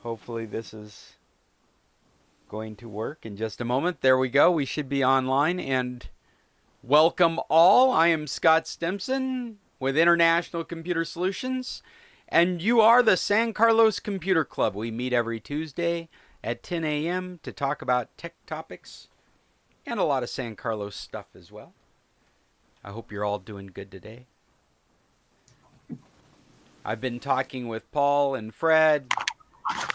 Hopefully this is going to work in just a moment. There we go. We should be online, and welcome all. I am Scott Stimson with International Computer Solutions, and you are the San Carlos Computer Club. We meet every Tuesday at 10 a.m. to talk about tech topics and a lot of San Carlos stuff as well. I hope you're all doing good today. I've been talking with Paul and Fred,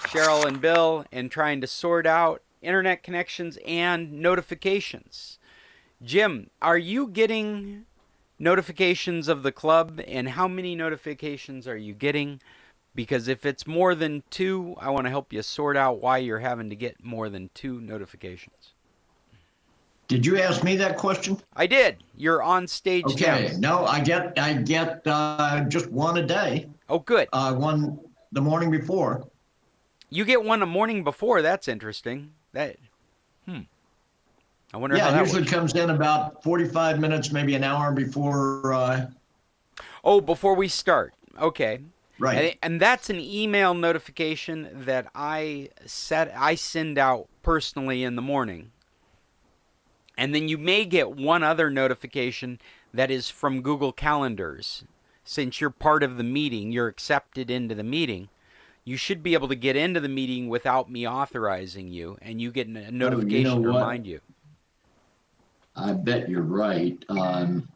Cheryl and Bill, and trying to sort out internet connections and notifications. Jim, are you getting notifications of the club, and how many notifications are you getting? Because if it's more than 2, I want to help you sort out why you're having to get more than 2 notifications. Did you ask me that question? I did. You're on stage Okay. now. No, I get just one a day. Oh, good. One the morning before. You get one the morning before. That's interesting. I wonder how Yeah, that it usually works. comes in about 45 minutes, maybe an hour before. Before we start. Okay. Right. And that's an email notification that I send out personally in the morning. And then you may get one other notification that is from Google Calendars. Since you're part of the meeting, you're accepted into the meeting, you should be able to get into the meeting without me authorizing you, and you get a notification to remind you. I bet you're right. And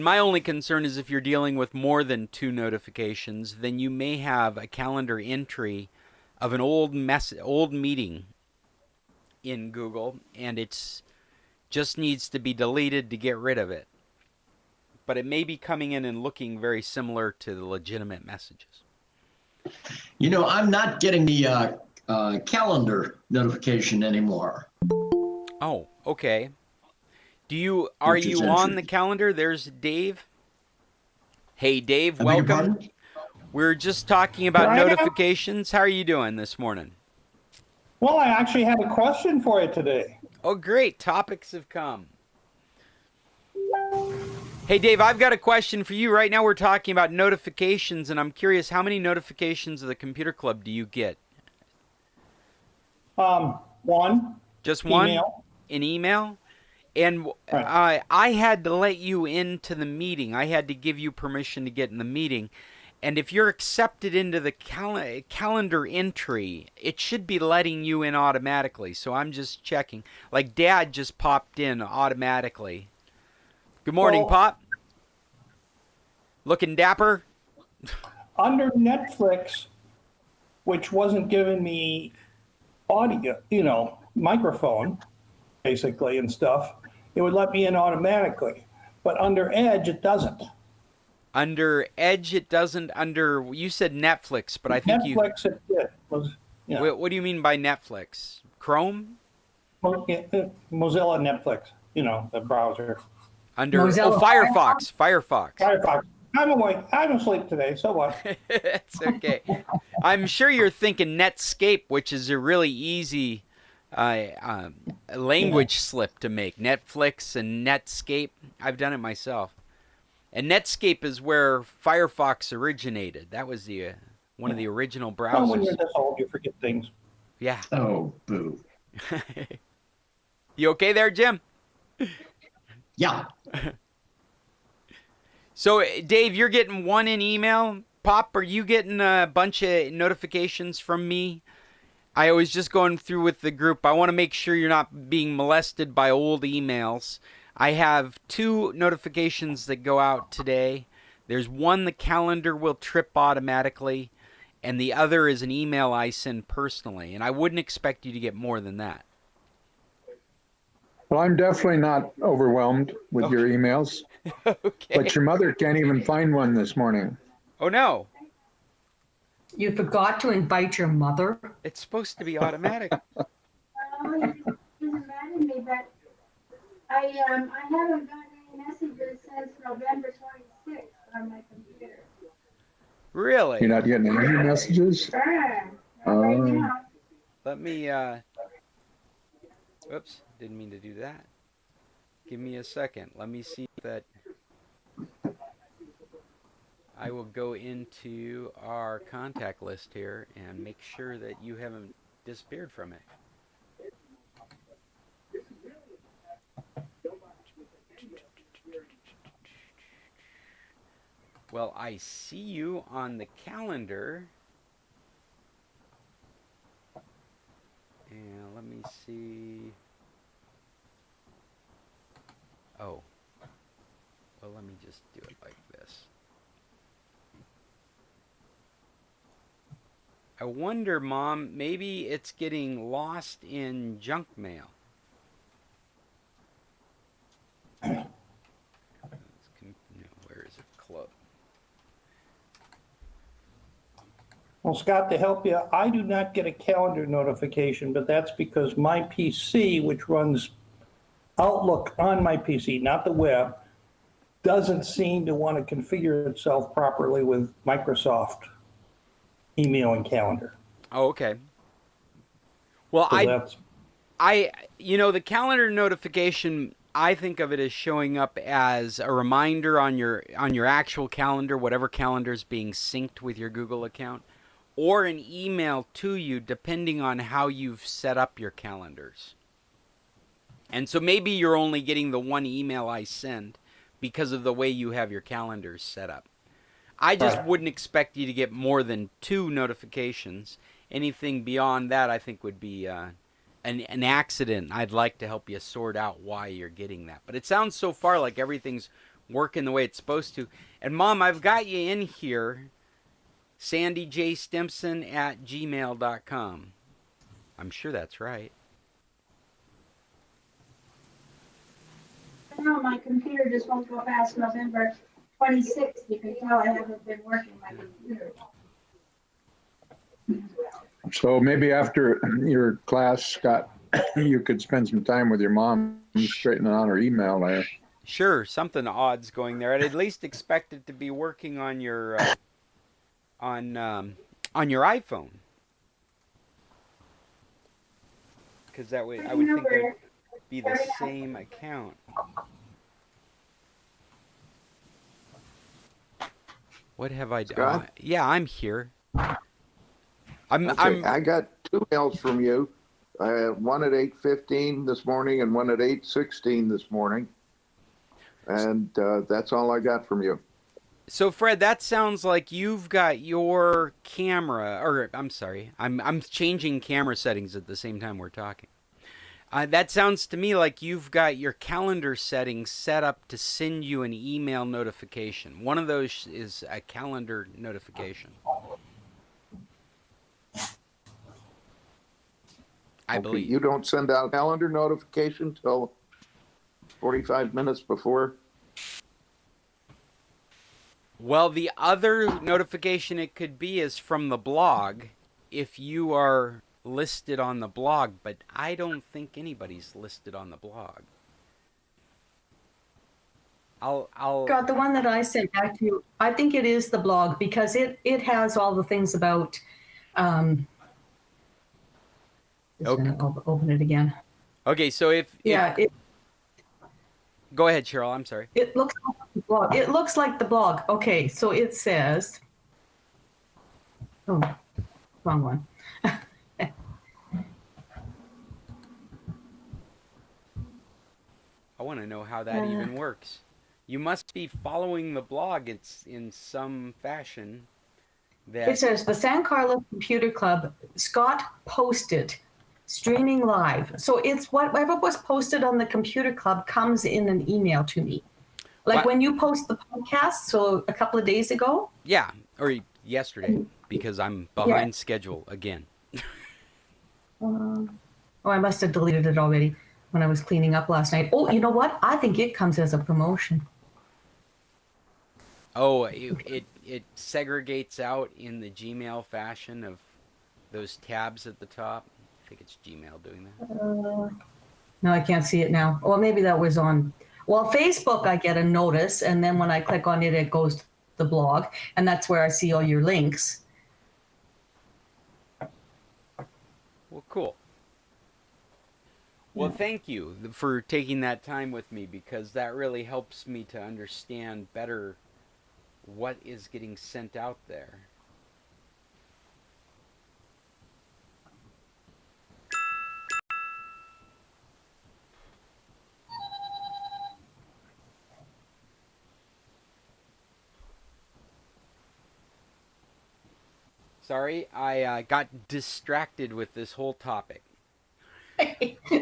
my only concern is if you're dealing with more than 2 notifications, then you may have a calendar entry of an old meeting in Google, and it's just needs to be deleted to get rid of it. But it may be coming in and looking very similar to the legitimate messages. I'm not getting the calendar notification anymore. Oh, okay. Are you on the calendar? There's Dave. Hey, Dave, welcome. We're just talking about notifications. How are you doing this morning? Well, I actually have a question for you today. Oh, great. Topics have come. Hey, Dave, I've got a question for you. Right now we're talking about notifications, and I'm curious, how many notifications of the Computer Club do you get? One. Just one? Email. An email? And right. I had to let you into the meeting. I had to give you permission to get in the meeting. And if you're accepted into the calendar entry, it should be letting you in automatically. So I'm just checking. Like Dad just popped in automatically. Good morning, Pop. Looking dapper. Under Netflix, which wasn't giving me audio, microphone, basically, and stuff, it would let me in automatically. But under Edge, it doesn't. Under Edge, it doesn't. You said Netflix, but I think Netflix, it did. What do you mean by Netflix? Chrome? Mozilla Netflix, the browser. Firefox. Firefox. I'm awake. I'm asleep today, so what? It's okay. I'm sure you're thinking Netscape, which is a really easy language slip to make. Netflix and Netscape. I've done it myself. And Netscape is where Firefox originated. That was one of the original browsers. Well, when you're this old, you forget things. Yeah. Oh, boo. You okay there, Jim? Yeah. So, Dave, you're getting one in email. Pop, are you getting a bunch of notifications from me? I was just going through with the group. I want to make sure you're not being molested by old emails. I have 2 notifications that go out today. There's one the calendar will trip automatically, and the other is an email I send personally. And I wouldn't expect you to get more than that. Well, I'm definitely not overwhelmed with your emails. Okay. But your mother can't even find one this morning. Oh, no. You forgot to invite your mother? It's supposed to be automatic. It doesn't matter to me, but I haven't gotten any messages since November 26th on my computer. Really? You're not getting any messages? Right now. Let me, whoops, didn't mean to do that. Give me a second. Let me see that. I will go into our contact list here and make sure that you haven't disappeared from it. Well, I see you on the calendar. And let me see. Oh. Well, let me just do it like this. I wonder, Mom, maybe it's getting lost in junk mail. Where is it? Club. Well, Scott, to help you, I do not get a calendar notification, but that's because my PC, which runs Outlook on my PC, not the web, doesn't seem to want to configure itself properly with Microsoft email and calendar. Oh, okay. Well, So that's the calendar notification, I think of it as showing up as a reminder on your actual calendar, whatever calendar is being synced with your Google account, or an email to you depending on how you've set up your calendars. And so maybe you're only getting the one email I send because of the way you have your calendars set up. I just Right. wouldn't expect you to get more than 2 notifications. Anything beyond that, I think, would be an accident. I'd like to help you sort out why you're getting that. But it sounds so far like everything's working the way it's supposed to. And, Mom, I've got you in here, sandyjstimpson@gmail.com. I'm sure that's right. No, my computer just won't go past November 26th. You can tell I haven't been working my computer. So maybe after your class, Scott, you could spend some time with your mom straightening out her email there. Sure, something odd's going there. I'd at least expect it to be working on your on your iPhone, because that way I would think it'd be the same account. What have I done? Scott? Yeah, I'm here. I got 2 mails from you. One at 8:15 this morning and one at 8:16 this morning. And that's all I got from you. So Fred, that sounds like you've got your camera, or I'm sorry, I'm changing camera settings at the same time we're talking. That sounds to me like you've got your calendar settings set up to send you an email notification. One of those is a calendar notification. I believe. You don't send out calendar notification till 45 minutes before? Well, the other notification it could be is from the blog if you are listed on the blog, but I don't think anybody's listed on the blog. I'll God, the one that I sent back to you, I think it is the blog because it has all the things about. Just Okay. gonna open it again. Okay, so if Yeah, go ahead, Cheryl. I'm sorry. it looks like the blog. It looks like the blog. Okay, so it says. Oh, wrong one. I want to know how that even works. You must be following the blog. It's in some fashion. It says the San Carlos Computer Club, Scott posted, streaming live. So it's whatever was posted on the Computer Club comes in an email to me. Like What? when you post the podcast, so a couple of days ago. Yeah, or yesterday, because I'm behind schedule again. Oh, I must have deleted it already when I was cleaning up last night. Oh, you know what? I think it comes as a promotion. Oh, it segregates out in the Gmail fashion of those tabs at the top. I think it's Gmail doing that. No, I can't see it now. Or maybe that was on. Well, Facebook, I get a notice, and then when I click on it, it goes to the blog, and that's where I see all your links. Well, cool. Well, thank you for taking that time with me, because that really helps me to understand better what is getting sent out there. Sorry, I got distracted with this whole topic.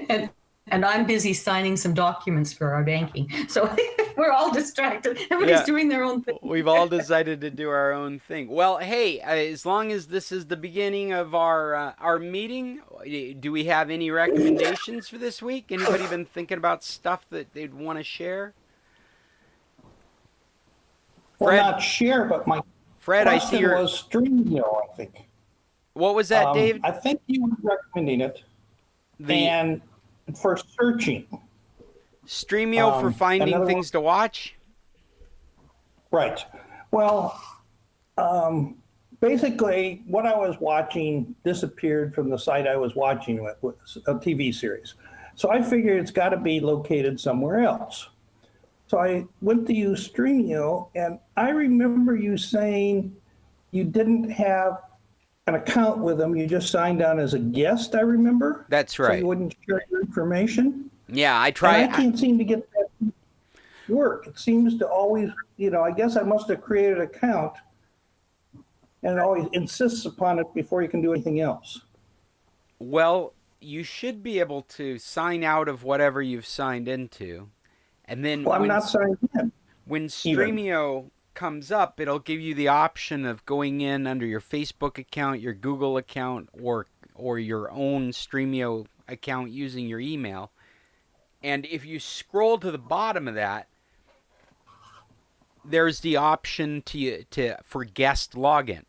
and, and I'm busy signing some documents for our banking. So we're all distracted. Everybody's doing their own thing. We've all decided to do our own thing. Well, hey, as long as this is the beginning of our meeting, do we have any recommendations for this week? Anybody been thinking about stuff that they'd want to share? Well, Fred? not share, but my Fred, I see question your. was Stremio, I think. What was that, Dave? I think you were recommending it. The And for searching. Stremio for finding another things to watch? Right. Well, basically, what I was watching disappeared from the site I was watching it with a TV series. So I figured it's got to be located somewhere else. So I went to use Stremio, and I remember you saying you didn't have an account with them. You just signed on as a guest, I remember. That's So right. you wouldn't share your information. Yeah, I And try. I can't seem to get that to work. It seems to always, I guess I must have created an account, and it always insists upon it before you can do anything else. Well, you should be able to sign out of whatever you've signed into. And then Well, I'm not signed in. when even. Stremio comes up, it'll give you the option of going in under your Facebook account, your Google account, or your own Stremio account using your email. And if you scroll to the bottom of that, there's the option for guest login.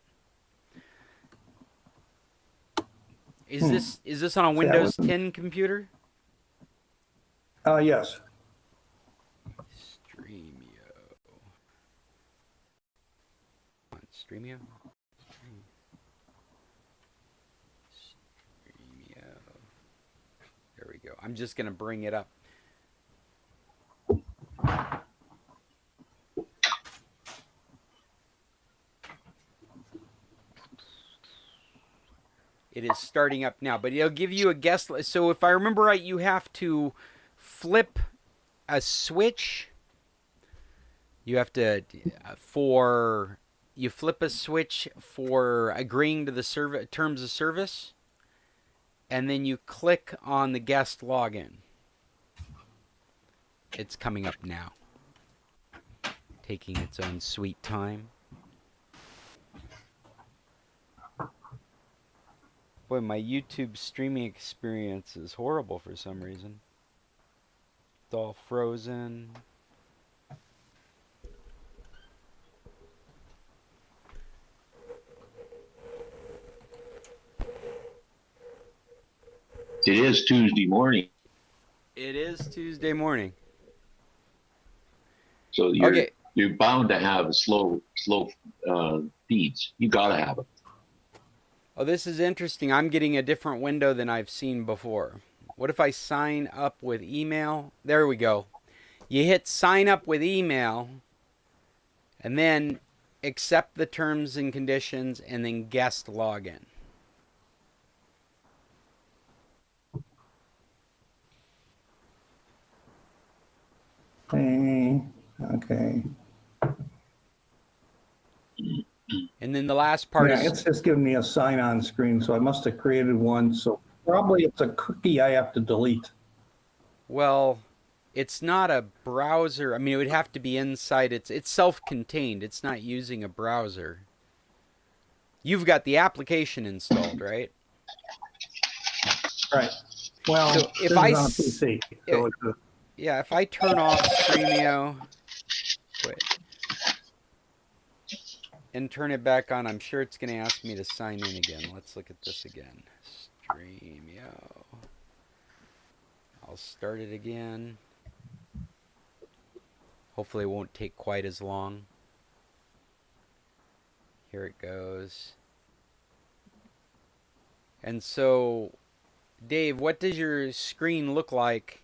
Is this on a Windows 10 computer? Yes. Stremio. There we go. I'm just going to bring it up. It is starting up now, but it'll give you a guest list. So if I remember right, you have to flip a switch. You have to you flip a switch for agreeing to the terms of service, and then you click on the guest login. It's coming up now, taking its own sweet time. Boy, my YouTube streaming experience is horrible for some reason. It's all frozen. It is Tuesday morning, It is Tuesday morning. so you're bound to have slow feeds. You gotta have it. Oh, this is interesting. I'm getting a different window than I've seen before. What if I sign up with email? There we go. You hit sign up with email, and then accept the terms and conditions, and then guest login. Okay. And then the last part Yeah, is it's just giving me a sign-on screen, so I must have created one. So probably it's a cookie I have to delete. well, it's not a browser. I mean, it would have to be inside. It's self-contained. It's not using a browser. You've got the application installed, right? Right. Well, So if this I is on a s- PC. So it's a, Yeah, if I turn off Stremio, and turn it back on, I'm sure it's going to ask me to sign in again. Let's look at this again. Stremio. I'll start it again. Hopefully it won't take quite as long. Here it goes. And so, Dave, what does your screen look like?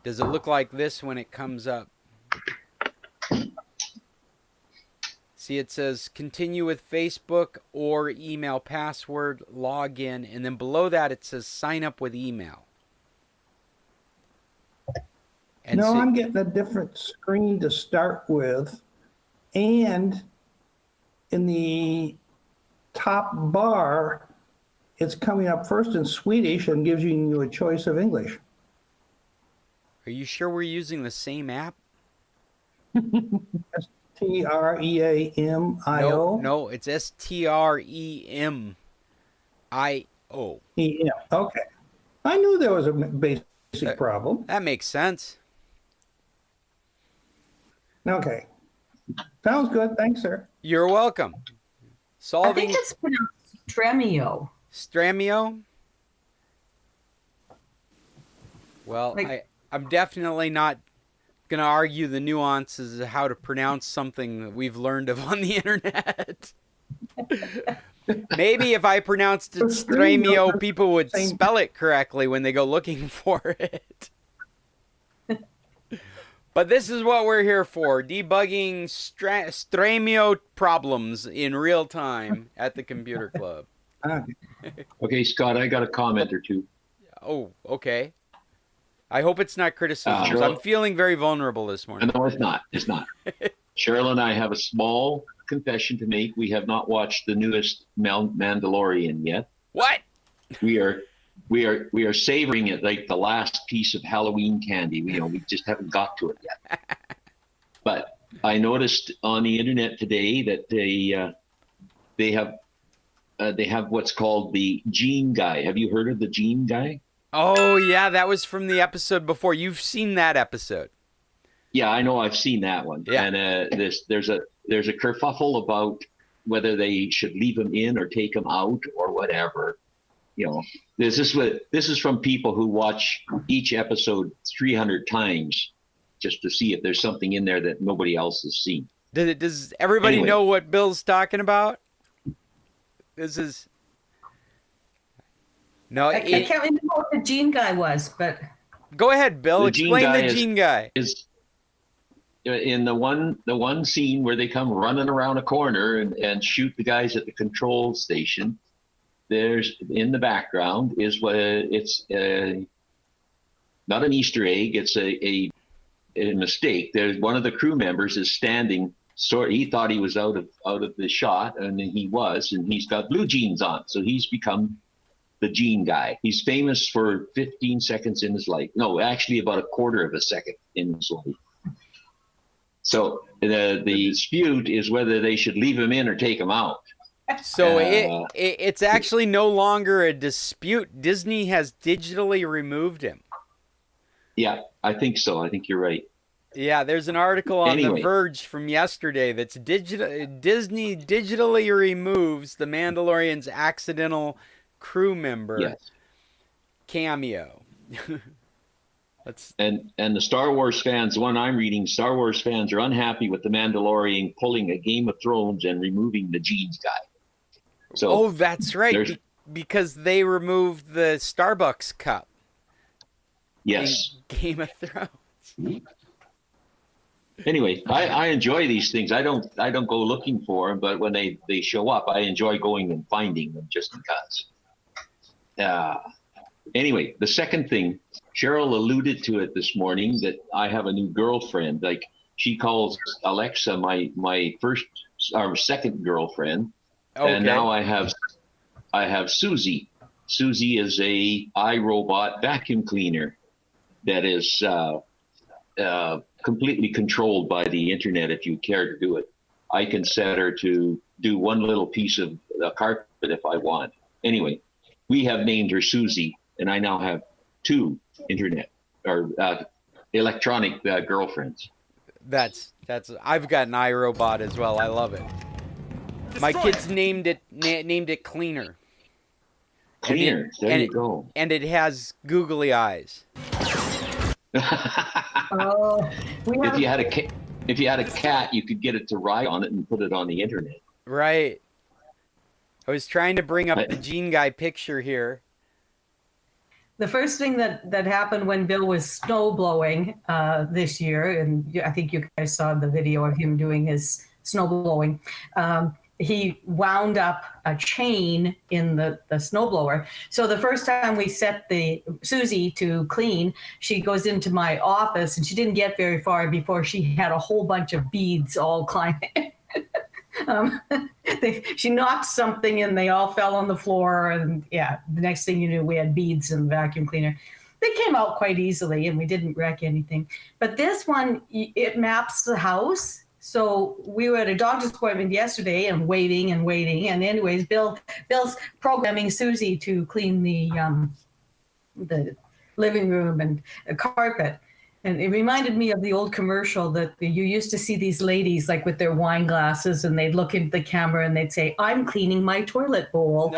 Does it look like this when it comes up? See, it says continue with Facebook or email password, login, and then below that it says sign up with email. And No, so- I'm getting a different screen to start with. And in the top bar, it's coming up first in Swedish and gives you a choice of English. Are you sure we're using the same app? T-R-E-A-M-I-O? No, it's Stremio. E-M. Okay. I knew there was a basic problem. That makes sense. Okay. Sounds good. Thanks, sir. You're welcome. I Solving think it's pronounced Stremio. Stremio. Well, Like- I'm definitely not going to argue the nuances of how to pronounce something that we've learned of on the internet. Maybe if I pronounced it Stremio, people would spell it correctly when they go looking for it. But this is what we're here for, debugging Stremio problems in real time at the computer club. Okay, Scott, I got a comment or two. Oh, okay. I hope it's not criticism. Cheryl- I'm feeling very vulnerable this morning. No, it's not. It's not. Cheryl and I have a small confession to make. We have not watched the newest Mandalorian yet. What? We are savoring it like the last piece of Halloween candy. We just haven't got to it yet. But I noticed on the internet today that they have what's called the Gene Guy. Have you heard of the Gene Guy? Oh, yeah, that was from the episode before. You've seen that episode. Yeah, I know. I've seen that one. Yeah. And there's a kerfuffle about whether they should leave him in or take him out or whatever. This is from people who watch each episode 300 times just to see if there's something in there that nobody else has seen. Does everybody Anyway. know what Bill's talking about? This is... No, I can't remember what the Gene Guy was, but Go ahead, Bill. The Gene Explain Guy the is- Gene Guy. Is in the one scene where they come running around a corner and shoot the guys at the control station. There's in the background is what it's not an Easter egg. It's a mistake. There's one of the crew members is standing. He thought he was out of the shot, and he was, and he's got blue jeans on, so he's become the Gene Guy. He's famous for 15 seconds in his life. No, actually about a quarter of a second in his life. So the dispute is whether they should leave him in or take him out. So it's actually no longer a dispute. Disney has digitally removed him. Yeah, I think so. I think you're right. Yeah, there's an article on The Anyway. Verge from yesterday that's Disney digitally removes the Mandalorian's accidental crew member Yes. cameo. That's And the Star Wars fans, the one I'm reading, Star Wars fans are unhappy with the Mandalorian pulling a Game of Thrones and removing the Genes Guy. So oh, that's right, there's- because they removed the Starbucks cup yes. in Game of Thrones. Anyway, I enjoy these things. I don't go looking for them, but when they show up, I enjoy going and finding them just because. Anyway, the second thing, Cheryl alluded to it this morning that I have a new girlfriend. Like she calls Alexa my first or second girlfriend, Okay. and now I have Susie. Susie is a iRobot vacuum cleaner that is completely controlled by the internet. If you care to do it, I can set her to do one little piece of the carpet if I want. Anyway, we have named her Susie, and I now have two internet or electronic girlfriends. That's I've got an iRobot as well. I love it. My kids named it Cleaner. Cleaner, there and you go. And it has googly eyes. oh, we If have you had a cat, you could get it to ride on it and put it on the internet. Right. I was trying to bring up I- the Gene Guy picture here. the first thing that happened when Bill was snow blowing this year, and I think you guys saw the video of him doing his snow blowing. He wound up a chain in the snowblower. So the first time we set Susie to clean, she goes into my office and she didn't get very far before she had a whole bunch of beads all climbing. She knocked something and they all fell on the floor. And yeah, the next thing you knew, we had beads in the vacuum cleaner. They came out quite easily and we didn't wreck anything. But this one, it maps the house. So we were at a doctor's appointment yesterday and waiting. And anyways, Bill's programming Susie to clean the living room and the carpet. And it reminded me of the old commercial that you used to see these ladies like with their wine glasses and they'd look into the camera and they'd say, "I'm cleaning my toilet bowl."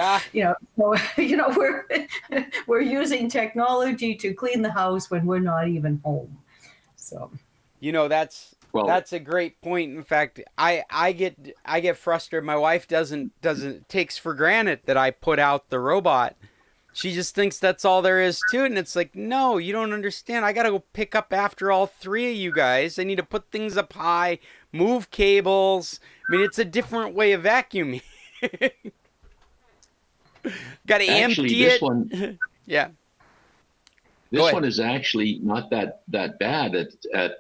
We're using technology to clean the house when we're not even home. So, that's a great point. In fact, I get frustrated. My wife takes for granted that I put out the robot. She just thinks that's all there is to it. And it's like, no, you don't understand. I got to go pick up after all three of you guys. I need to put things up high, move cables. I mean, it's a different way of vacuuming. Got to empty it. One, yeah. This one is actually not that bad at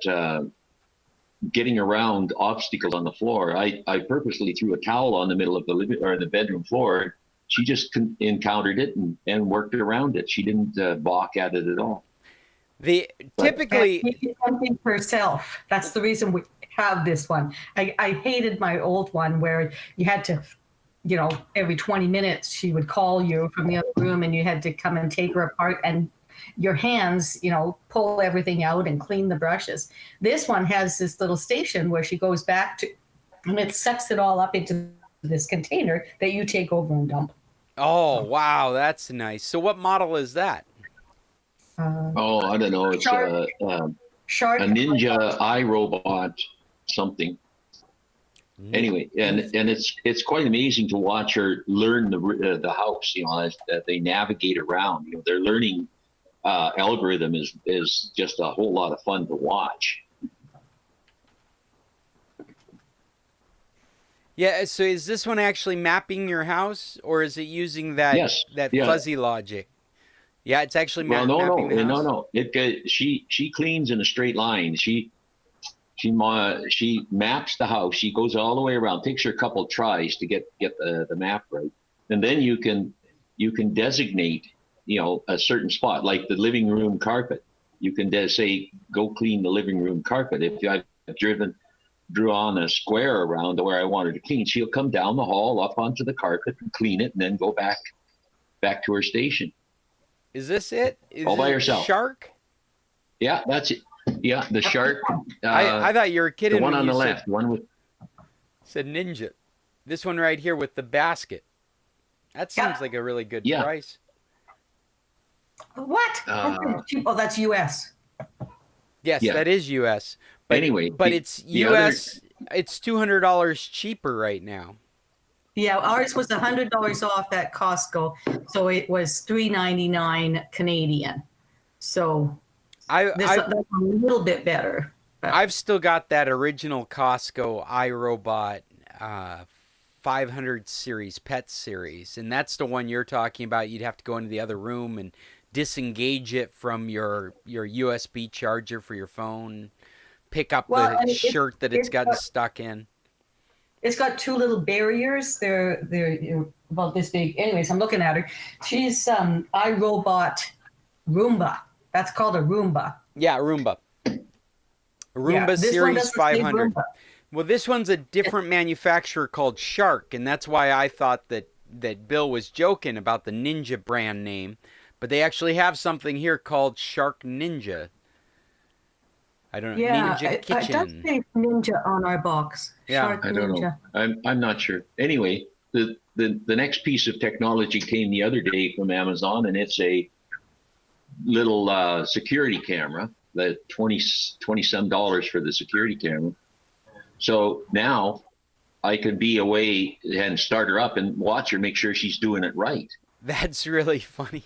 getting around obstacles on the floor. I purposely threw a towel on the middle of the bedroom floor. She just encountered it and worked around it. She didn't balk at it at all. Typically something for herself. That's the reason we have this one. I hated my old one where you had to, every 20 minutes she would call you from the other room and you had to come and take her apart and your hands, pull everything out and clean the brushes. This one has this little station where she goes back to, and it sucks it all up into this container that you take over and dump. Oh, wow. That's nice. So what model is that? I don't know. It's a Ninja iRobot something. Anyway, and it's quite amazing to watch her learn the house, as they navigate around. Their learning algorithm is just a whole lot of fun to watch. Yeah, so is this one actually mapping your house, or is it using that fuzzy logic? Yeah, it's actually mapping the house. No. She cleans in a straight line. She maps the house. She goes all the way around. Takes her a couple tries to get the map right, and then you can designate a certain spot, like the living room carpet. You can say go clean the living room carpet. If I've drew on a square around where I wanted to clean, she'll come down the hall up onto the carpet and clean it and then go back to her station. Is this it? All by herself. Shark? Yeah, that's it. Yeah, the shark. I thought you were kidding. The one on the left. One with said Ninja. This one right here with the basket. That seems like a really good price. What? That's US. Yes, that is US. But anyway, it's US. It's $200 cheaper right now. Yeah, ours was $100 off at Costco, so it was $3.99 Canadian. So that's a little bit better. But I've still got that original Costco iRobot 500 series, Pet series, and that's the one you're talking about. You'd have to go into the other room and disengage it from your USB charger for your phone. Pick up the shirt that it's gotten stuck in. It's got two little barriers. They're about this big. Anyways, I'm looking at her. She's iRobot Roomba. That's called a Roomba. Yeah, Roomba. Roomba Series 500. Well, this one's a different manufacturer called Shark, and that's why I thought that Bill was joking about the Ninja brand name. But they actually have something here called Shark Ninja. I don't know. Yeah, Ninja Kitchen. it does say Ninja on our box. Yeah, Shark I don't Ninja. know. I'm not sure. Anyway, the next piece of technology came the other day from Amazon, and it's a little security camera. The $20 some for the security camera. So now I can be away and start her up and watch her, make sure she's doing it right. That's really funny.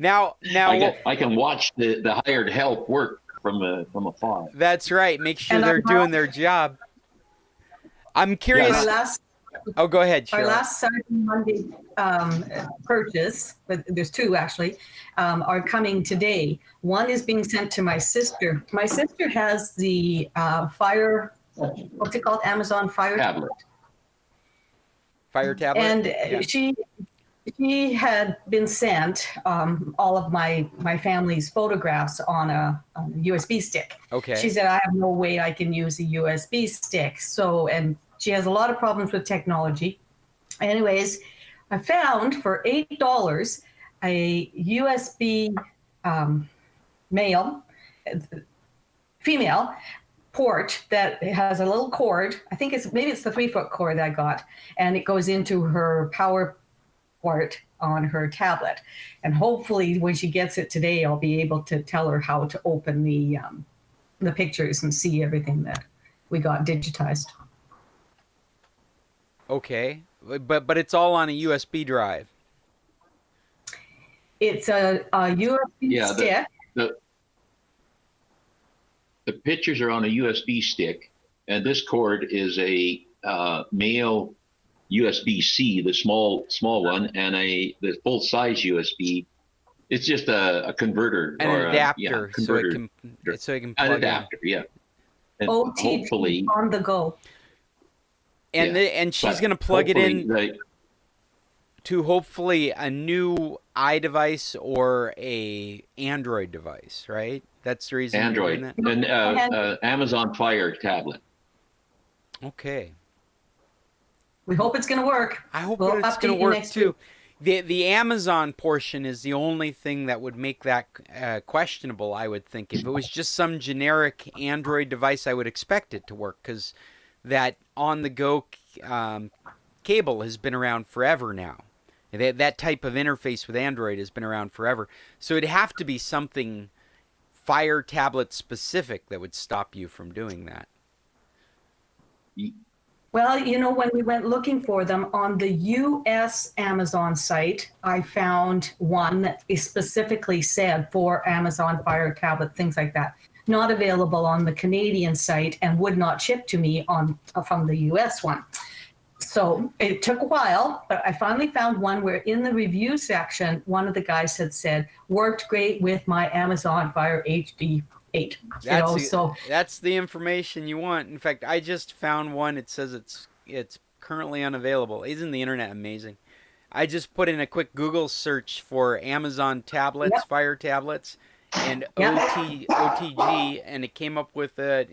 Now I can watch the hired help work from afar. That's right. Make sure And they're I'm doing their job. I'm curious. Our last Oh, go ahead, Our Cheryl. last Cyber Monday purchase, but there's two actually, are coming today. One is being sent to my sister. My sister has the Fire, what's it called? Amazon Fire Tablet. Fire tablet. And Yeah. she had been sent all of my family's photographs on a USB stick. Okay. She said, I have no way I can use a USB stick. So, and she has a lot of problems with technology. Anyways, I found for $8 a USB female port that has a little cord. I think maybe it's the 3-foot cord that I got, and it goes into her power port on her tablet. And hopefully when she gets it today, I'll be able to tell her how to open the pictures and see everything that we got digitized. Okay, but it's all on a USB drive. It's a USB stick. The pictures are on a USB stick, and this cord is a male USB-C, the small one, and the full-size USB. It's just a converter An or adapter, converter. so it can An plug adapter, yeah. And OTG hopefully, on the go. in. And she's but going to plug it in hopefully to hopefully a new iDevice or a Android device, right? That's the reason you're doing Android that? and Amazon Fire tablet. Okay. We hope it's going to work. I hope We'll it's update going to you work next too. The Amazon portion is the only thing that would make that questionable, I would think. If it was just some generic Android device, I would expect it to work, because that on-the-go cable has been around forever now. That type of interface with Android has been around forever. So it'd have to be something Fire tablet specific that would stop you from doing that. Well, when we went looking for them on the US Amazon site, I found one that is specifically said for Amazon Fire tablet, things like that. Not available on the Canadian site and would not ship to me from the US one. So it took a while, but I finally found one where in the review section, one of the guys had said, worked great with my Amazon Fire HD 8. That's the information you want. In fact, I just found one. It says it's currently unavailable. Isn't the internet amazing? I just put in a quick Google search for Amazon tablets, Yep. Fire tablets, and Yep. OTG, and it came up with an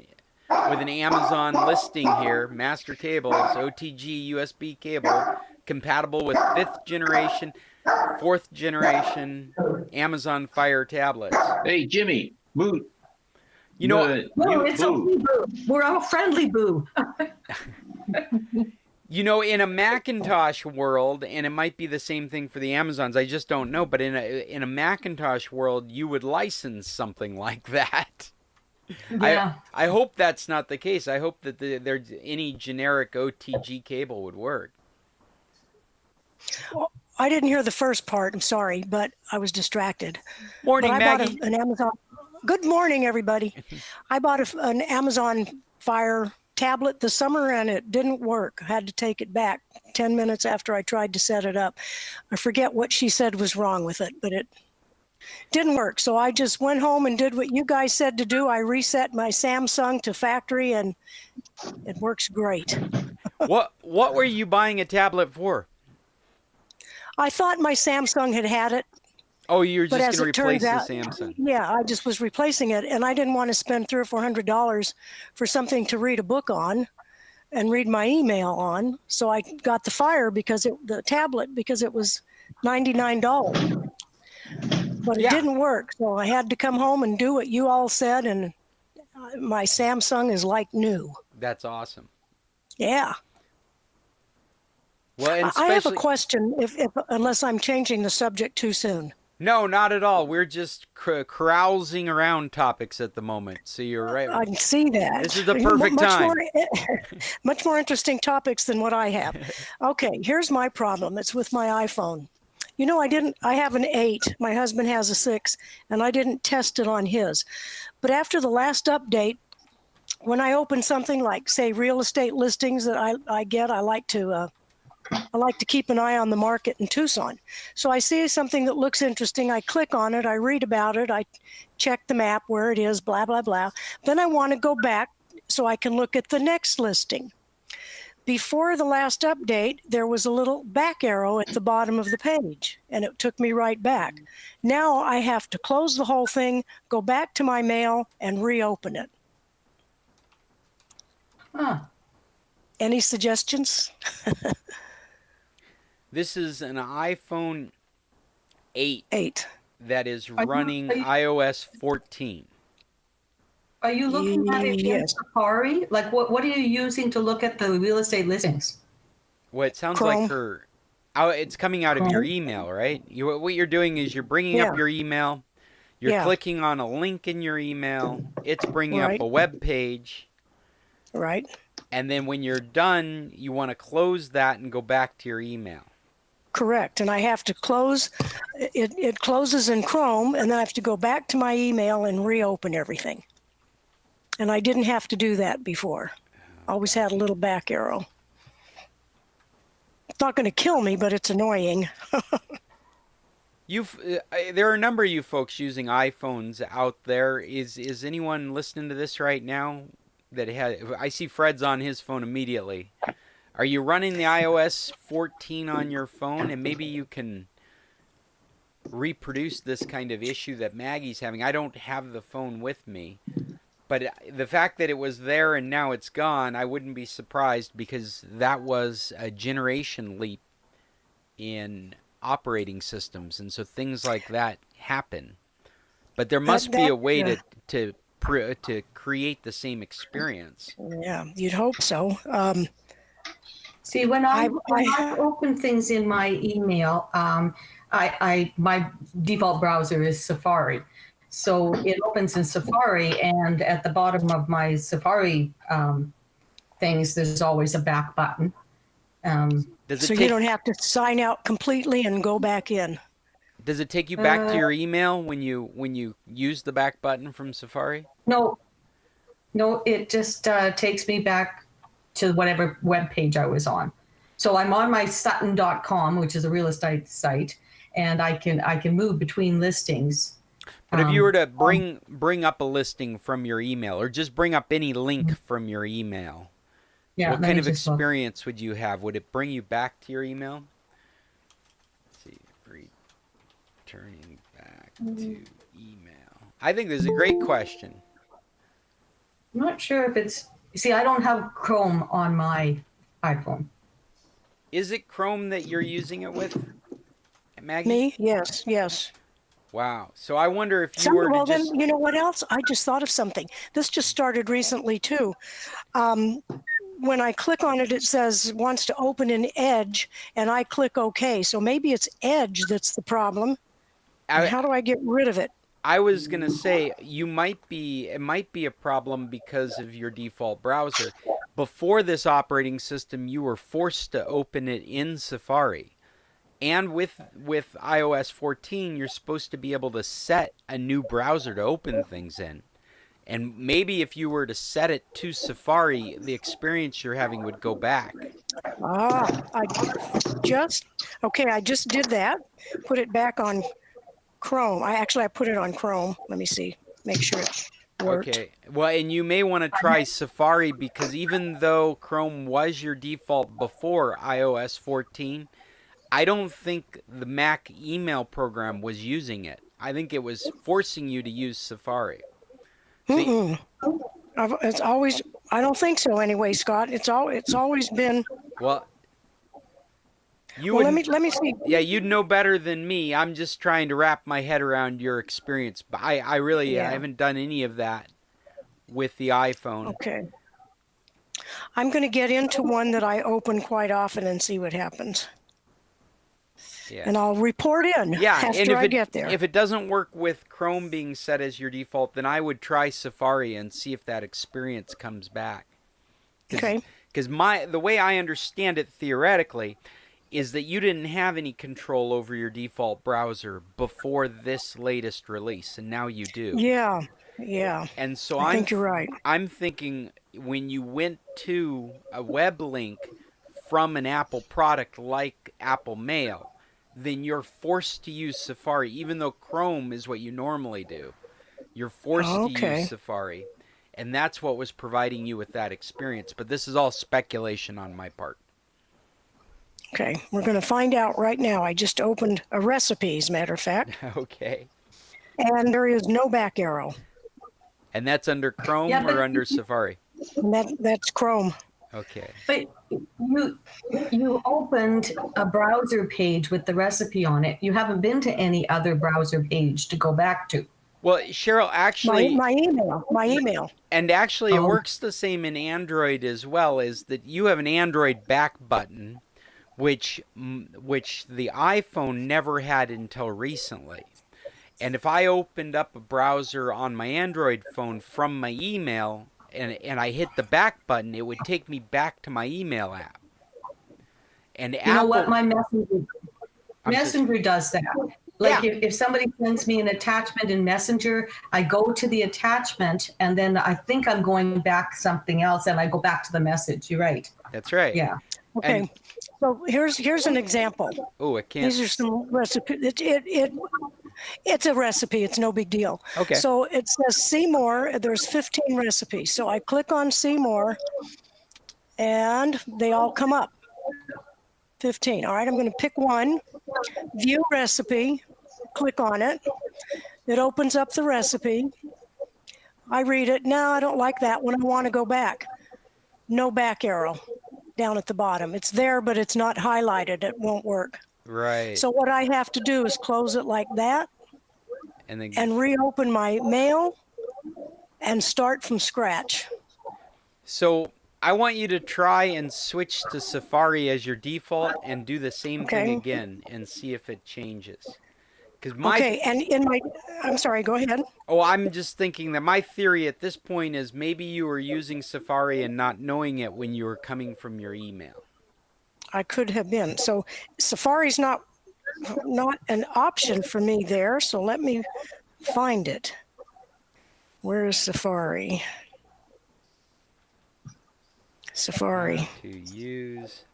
Amazon listing here. Master cables, OTG USB cable, compatible with 5th generation, 4th generation Amazon Fire tablets. Hey, Jimmy, move. No, it's okay, Boo. We're all friendly, Boo. In a Macintosh world, and it might be the same thing for the Amazons, I just don't know, but in a Macintosh world, you would license something like that. Yeah. I hope that's not the case. I hope that there's any generic OTG cable would work. Well, I didn't hear the first part. I'm sorry, but I was distracted. Morning, but I Maggie. bought an Amazon. Good morning, everybody. I bought an Amazon Fire tablet this summer, and it didn't work. I had to take it back 10 minutes after I tried to set it up. I forget what she said was wrong with it, but it didn't work. So I just went home and did what you guys said to do. I reset my Samsung to factory, and it works great. What were you buying a tablet for? I thought my Samsung had it. Oh, you're But just as going it to replace turns the out, Samsung. yeah, I just was replacing it, and I didn't want to spend $300 or $400 for something to read a book on and read my email on. So I got the Fire the tablet because it was $99. But it didn't work, so I had to come home and do what you all said, and my Samsung is like new. That's awesome. Yeah. Well, and I have a question, if unless I'm changing the subject too soon. No, not at all. We're just carousing around topics at the moment. So you're right. I can see that. This is the perfect time. Much more interesting topics than what I have. Okay, here's my problem. It's with my iPhone. You know, I have an 8. My husband has a 6, and I didn't test it on his. But after the last update, when I open something like, say, real estate listings that I like to keep an eye on the market in Tucson. So I see something that looks interesting. I click on it. I read about it. I check the map where it is, blah, blah, blah. Then I want to go back so I can look at the next listing. Before the last update, there was a little back arrow at the bottom of the page, and it took me right back. Now I have to close the whole thing, go back to my mail, and reopen it. Huh. Any suggestions? This is an iPhone 8 8. that is running iOS 14. Are you looking at it in Yes. Safari? Like, what are you using to look at the real estate listings? Well, it sounds Chrome. like it's coming out of your email, right? What you're doing is you're bringing up your email, you're clicking on a link in your email, it's bringing up a web page, Right. and then when you're done, you want to close that and go back to your email. Correct. And I have to close, it closes in Chrome, and then I have to go back to my email and reopen everything. And I didn't have to do that before. Always had a little back arrow. It's not going to kill me, but it's annoying. There are a number of you folks using iPhones out there. Is anyone listening to this right now that I see Fred's on his phone immediately. Are you running the iOS 14 on your phone? And maybe you can reproduce this kind of issue that Maggie's having. I don't have the phone with me, but the fact that it was there and now it's gone, I wouldn't be surprised, because that was a generation leap in operating systems, and so things like that happen. But there must be a way to create the same experience. Yeah, you'd hope so. See, when I open things in my email, my default browser is Safari. So it opens in Safari, and at the bottom of my Safari things, there's always a back button. You don't have to sign out completely and go back in. Does it take you back to your email when you use the back button from Safari? No, it just takes me back to whatever web page I was on. So I'm on my Sutton.com, which is a real estate site, and I can move between listings. But if you were to bring up a listing from your email, or just bring up any link from your email, what kind of experience would you have? Would it bring you back to your email? Let's see, returning back to email. I think this is a great question. I'm not sure if it's... See, I don't have Chrome on my iPhone. Is it Chrome that you're using it with, Maggie? Me? Yes. Wow. So I wonder if you were to well, just... then, you know what else? I just thought of something. This just started recently, too. When I click on it, it says wants to open in Edge, and I click OK. So maybe it's Edge that's the problem. How do I get rid of it? I was going to say, it might be a problem because of your default browser. Before this operating system, you were forced to open it in Safari. And with iOS 14, you're supposed to be able to set a new browser to open things in. And maybe if you were to set it to Safari, the experience you're having would go back. I just did that. Put it back on Chrome. I put it on Chrome. Let me see. Make sure it worked. Okay. Well, and you may want to try Safari, because even though Chrome was your default before iOS 14, I don't think the Mac email program was using it. I think it was forcing you to use Safari. It's always... I don't think so anyway, Scott. It's always been... Well... let me see. Yeah, you'd know better than me. I'm just trying to wrap my head around your experience. But I really I haven't done any of that with the iPhone. Okay. I'm going to get into one that I open quite often and see what happens. Yeah. And I'll report in after I get there. If it doesn't work with Chrome being set as your default, then I would try Safari and see if that experience comes back. Okay. Because the way I understand it theoretically is that you didn't have any control over your default browser before this latest release, and now you do. Yeah. Yeah. And so I think you're right. I'm thinking when you went to a web link from an Apple product like Apple Mail, then you're forced to use Safari, even though Chrome is what you normally do. You're forced to use Safari. And that's what was providing you with that experience. But this is all speculation on my part. Okay, we're going to find out right now. I just opened a recipe, as a matter of fact. Okay. And there is no back arrow. And that's under Chrome or under Safari? And that's Chrome. Okay. But you opened a browser page with the recipe on it. You haven't been to any other browser page to go back to. Well, Cheryl, actually... My email. And actually, it works the same in Android as well, is that you have an Android back button, which the iPhone never had until recently. And if I opened up a browser on my Android phone from my email and I hit the back button, it would take me back to my email app. And you know what? My Messenger does that. Like if somebody sends me an attachment in Messenger, I go to the attachment and then I think I'm going back something else and I go back to the message. You're right. That's right. Yeah. Okay. And, so here's an example. Oh, I can't. These are some recipes. It's a recipe. It's no big deal. Okay. So it says see more. There's 15 recipes. So I click on see more and they all come up. 15. All right, I'm going to pick one. View recipe. Click on it. It opens up the recipe. I read it. No, I don't like that one. I want to go back. No back arrow down at the bottom. It's there, but it's not highlighted. It won't work. Right. So what I have to do is close it like that and reopen my mail and start from scratch. So I want you to try and switch to Safari as your default and do the same thing again and see if it changes. And I'm sorry, go ahead. Oh, I'm just thinking that my theory at this point is maybe you were using Safari and not knowing it when you were coming from your email. I could have been. So Safari's not an option for me there, so let me find it. Where is Safari? Safari. To use.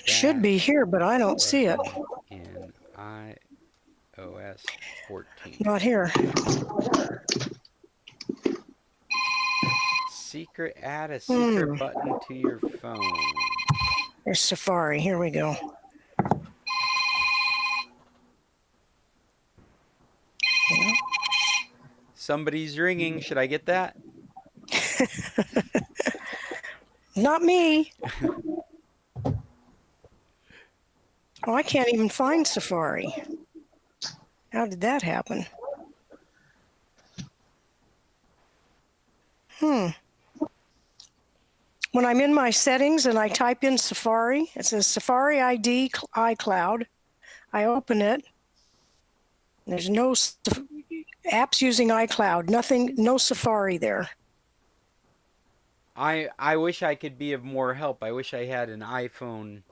Should be here, but I don't see it. In iOS 14. Not here. Add a secret button to your phone. There's Safari. Here we go. Somebody's ringing. Should I get that? Not me. Oh, I can't even find Safari. How did that happen? When I'm in my settings and I type in Safari, it says Safari ID iCloud. I open it. There's no apps using iCloud. Nothing, no Safari there. I wish I could be of more help. I wish I had an iPhone,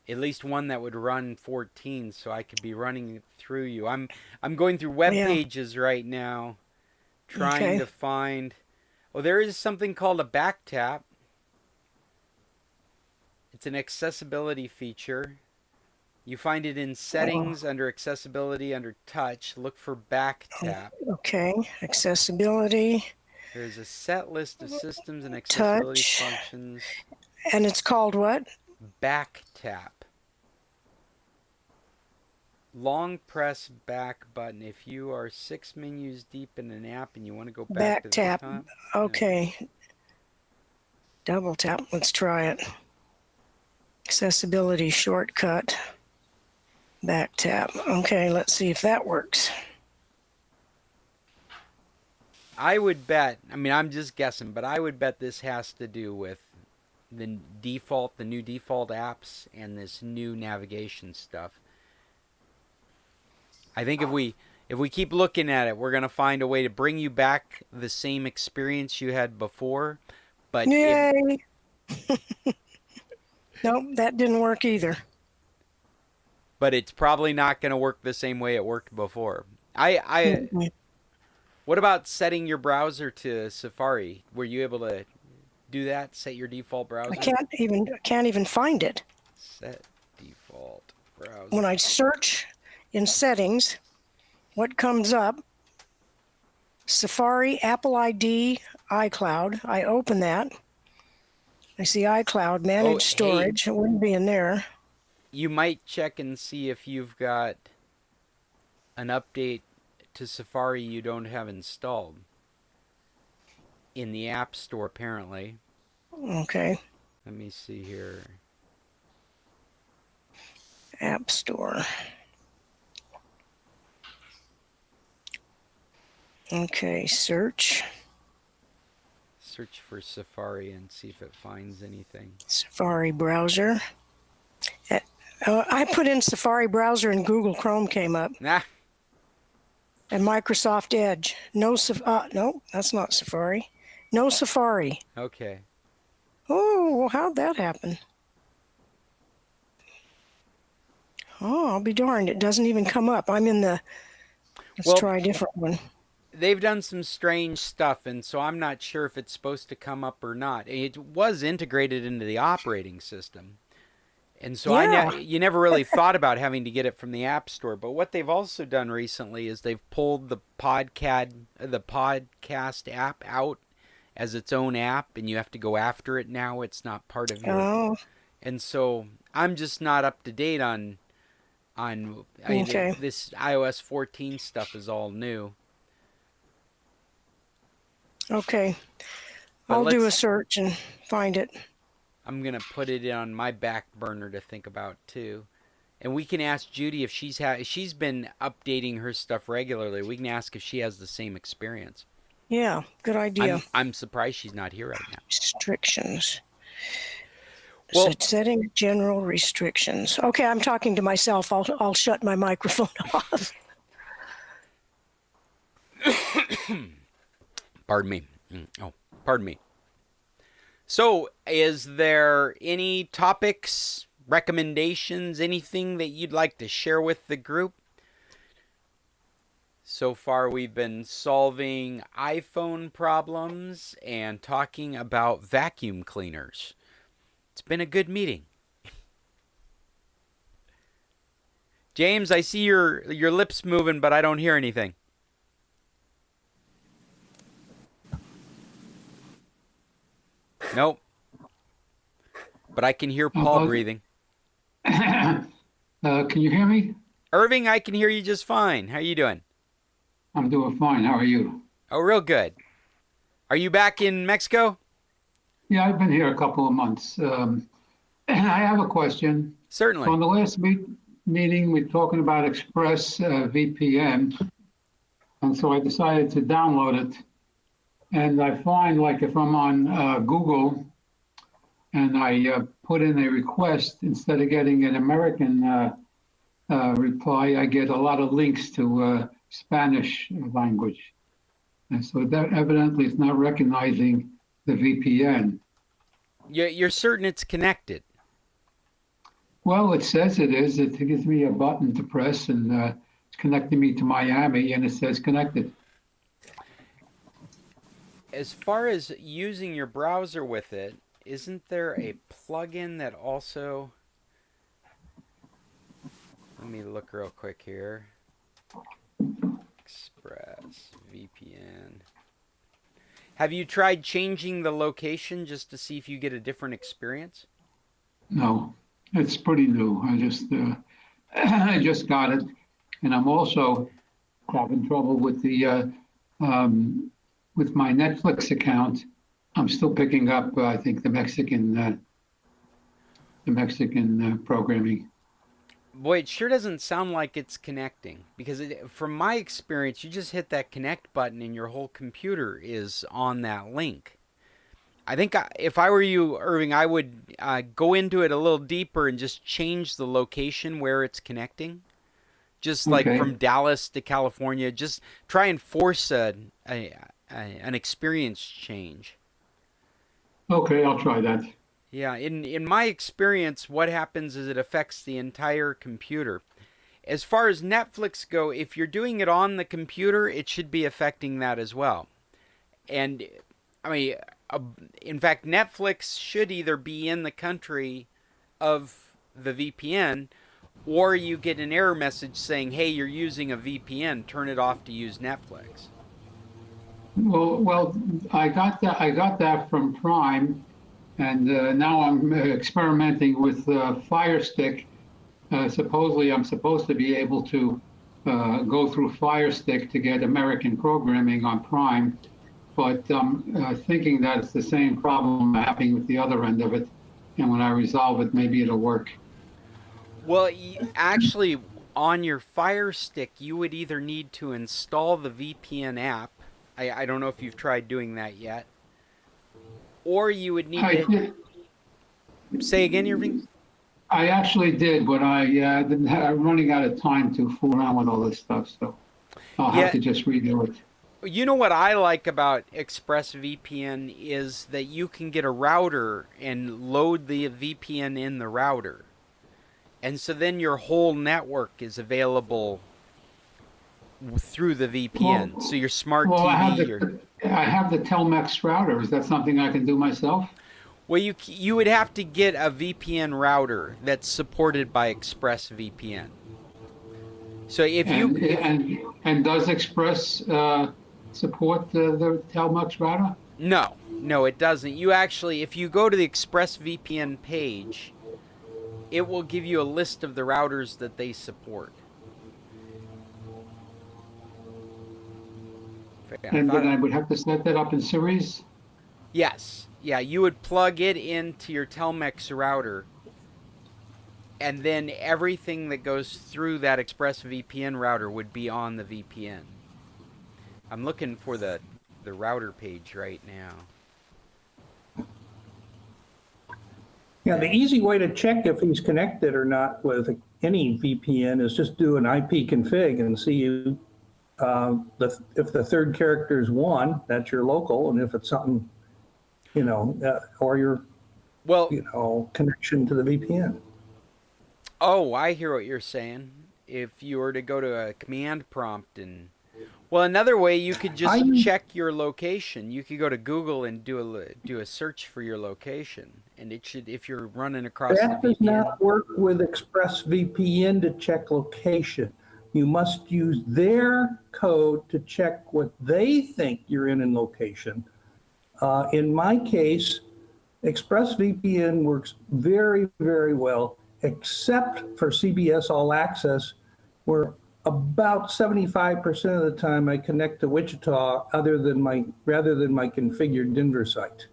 at least one that would run 14, so I could be running it through you. I'm going through web pages right now, trying to find. Oh, there is something called a back tap. It's an accessibility feature. You find it in settings under accessibility under touch. Look for back tap. Okay, accessibility. There's a set list of systems and accessibility touch. functions. And it's called what? Back tap. Long press back button. If you are 6 menus deep in an app and you want to go back to tap. the top. Okay. Double tap. Let's try it. Accessibility shortcut. Back tap. Okay, let's see if that works. I would bet, I mean, I'm just guessing, but I would bet this has to do with the new default apps and this new navigation stuff. I think if we keep looking at it, we're going to find a way to bring you back the same experience you had before. But yay! Nope, that didn't work either. but it's probably not going to work the same way it worked before. What about setting your browser to Safari? Were you able to do that? Set your default browser? I can't even find it. Set default browser. When I search in settings, what comes up? Safari, Apple ID, iCloud. I open that. I see iCloud, manage storage. Hey, it wouldn't be in there. you might check and see if you've got an update to Safari you don't have installed in the App Store, apparently. Okay. Let me see here. App Store. Okay, search. Search for Safari and see if it finds anything. Safari browser. I put in Safari browser and Google Chrome came up. Nah. And Microsoft Edge. No, that's not Safari. No Safari. Okay. Oh, well, how'd that happen? Oh, I'll be darned. It doesn't even come up. I'm in the... Let's try a different one. They've done some strange stuff, and so I'm not sure if it's supposed to come up or not. It was integrated into the operating system. And so you never really thought about having to get it from the App Store. But what they've also done recently is they've pulled the podcast app out as its own app, and you have to go after it now. It's not part of your... Oh. And so I'm just not up to date on this iOS 14 stuff is all new. Okay. But I'll do a search and find it. I'm going to put it on my back burner to think about, too. And we can ask Judy if she's been updating her stuff regularly. We can ask if she has the same experience. Yeah, good idea. I'm surprised she's not here right now. Restrictions. Well, setting general restrictions. Okay, I'm talking to myself. I'll shut my microphone off. Pardon me. Oh, pardon me. So, is there any topics, recommendations, anything that you'd like to share with the group? So far, we've been solving iPhone problems and talking about vacuum cleaners. It's been a good meeting. James, I see your lips moving, but I don't hear anything. Nope. But I can hear Paul breathing. Can you hear me? Irving, I can hear you just fine. How are you doing? I'm doing fine. How are you? Oh, real good. Are you back in Mexico? Yeah, I've been here a couple of months. I have a question. Certainly. So on the last meeting, we were talking about ExpressVPN. And so I decided to download it. And I find, like, if I'm on Google and I put in a request, instead of getting an American reply, I get a lot of links to Spanish language. And so that evidently is not recognizing the VPN. You're certain it's connected? Well, it says it is. It gives me a button to press, and it's connecting me to Miami, and it says connected. As far as using your browser with it, isn't there a plugin that also... Let me look real quick here. ExpressVPN. Have you tried changing the location just to see if you get a different experience? No, it's pretty new. I just got it, and I'm also having trouble with the with my Netflix account. I'm still picking up, I think, the Mexican programming. Boy, it sure doesn't sound like it's connecting, because from my experience, you just hit that connect button and your whole computer is on that link. I think if I were you, Irving, I would go into it a little deeper and just change the location where it's connecting. Just like from Dallas to California, just try and force an experience change. Okay, I'll try that. Yeah, in my experience, what happens is it affects the entire computer. As far as Netflix go, if you're doing it on the computer, it should be affecting that as well. And I mean, uh, in fact, Netflix should either be in the country of the VPN, or you get an error message saying, "Hey, you're using a VPN. Turn it off to use Netflix." Well, I got that. I got that from Prime, and now I'm experimenting with Fire Stick. Supposedly, I'm supposed to be able to go through Fire Stick to get American programming on Prime, but I'm thinking that it's the same problem happening with the other end of it, and when I resolve it, maybe it'll work. Well, actually, on your Fire Stick, you would either need to install the VPN app. I don't know if you've tried doing that yet. Or you would need to... Say again, Irving? I actually did, but I'm running out of time to fool around with all this stuff, so I'll have to just redo it. You know what I like about ExpressVPN is that you can get a router and load the VPN in the router. And so then your whole network is available through the VPN. So your smart TV... I have the Telmex router. Is that something I can do myself? Well, you would have to get a VPN router that's supported by ExpressVPN. So if and does Express support the Telmex router? No, it doesn't. You actually, if you go to the ExpressVPN page, it will give you a list of the routers that they support. And then I would have to set that up in series? Yes. Yeah, you would plug it into your Telmex router, and then everything that goes through that ExpressVPN router would be on the VPN. I'm looking for the router page right now. Yeah, the easy way to check if he's connected or not with any VPN is just do an IP config and see if the third character is 1, that's your local, and if it's something, or your connection to the VPN. Oh, I hear what you're saying. If you were to go to a command prompt and... Well, another way you could just check your location. You could go to Google and do a search for your location. And it should, if you're running across that the VPN... does not work with ExpressVPN to check location. You must use their code to check what they think you're in location. In my case, ExpressVPN works very, very well, except for CBS All Access, where about 75% of the time I connect to Wichita rather than my configured Denver site.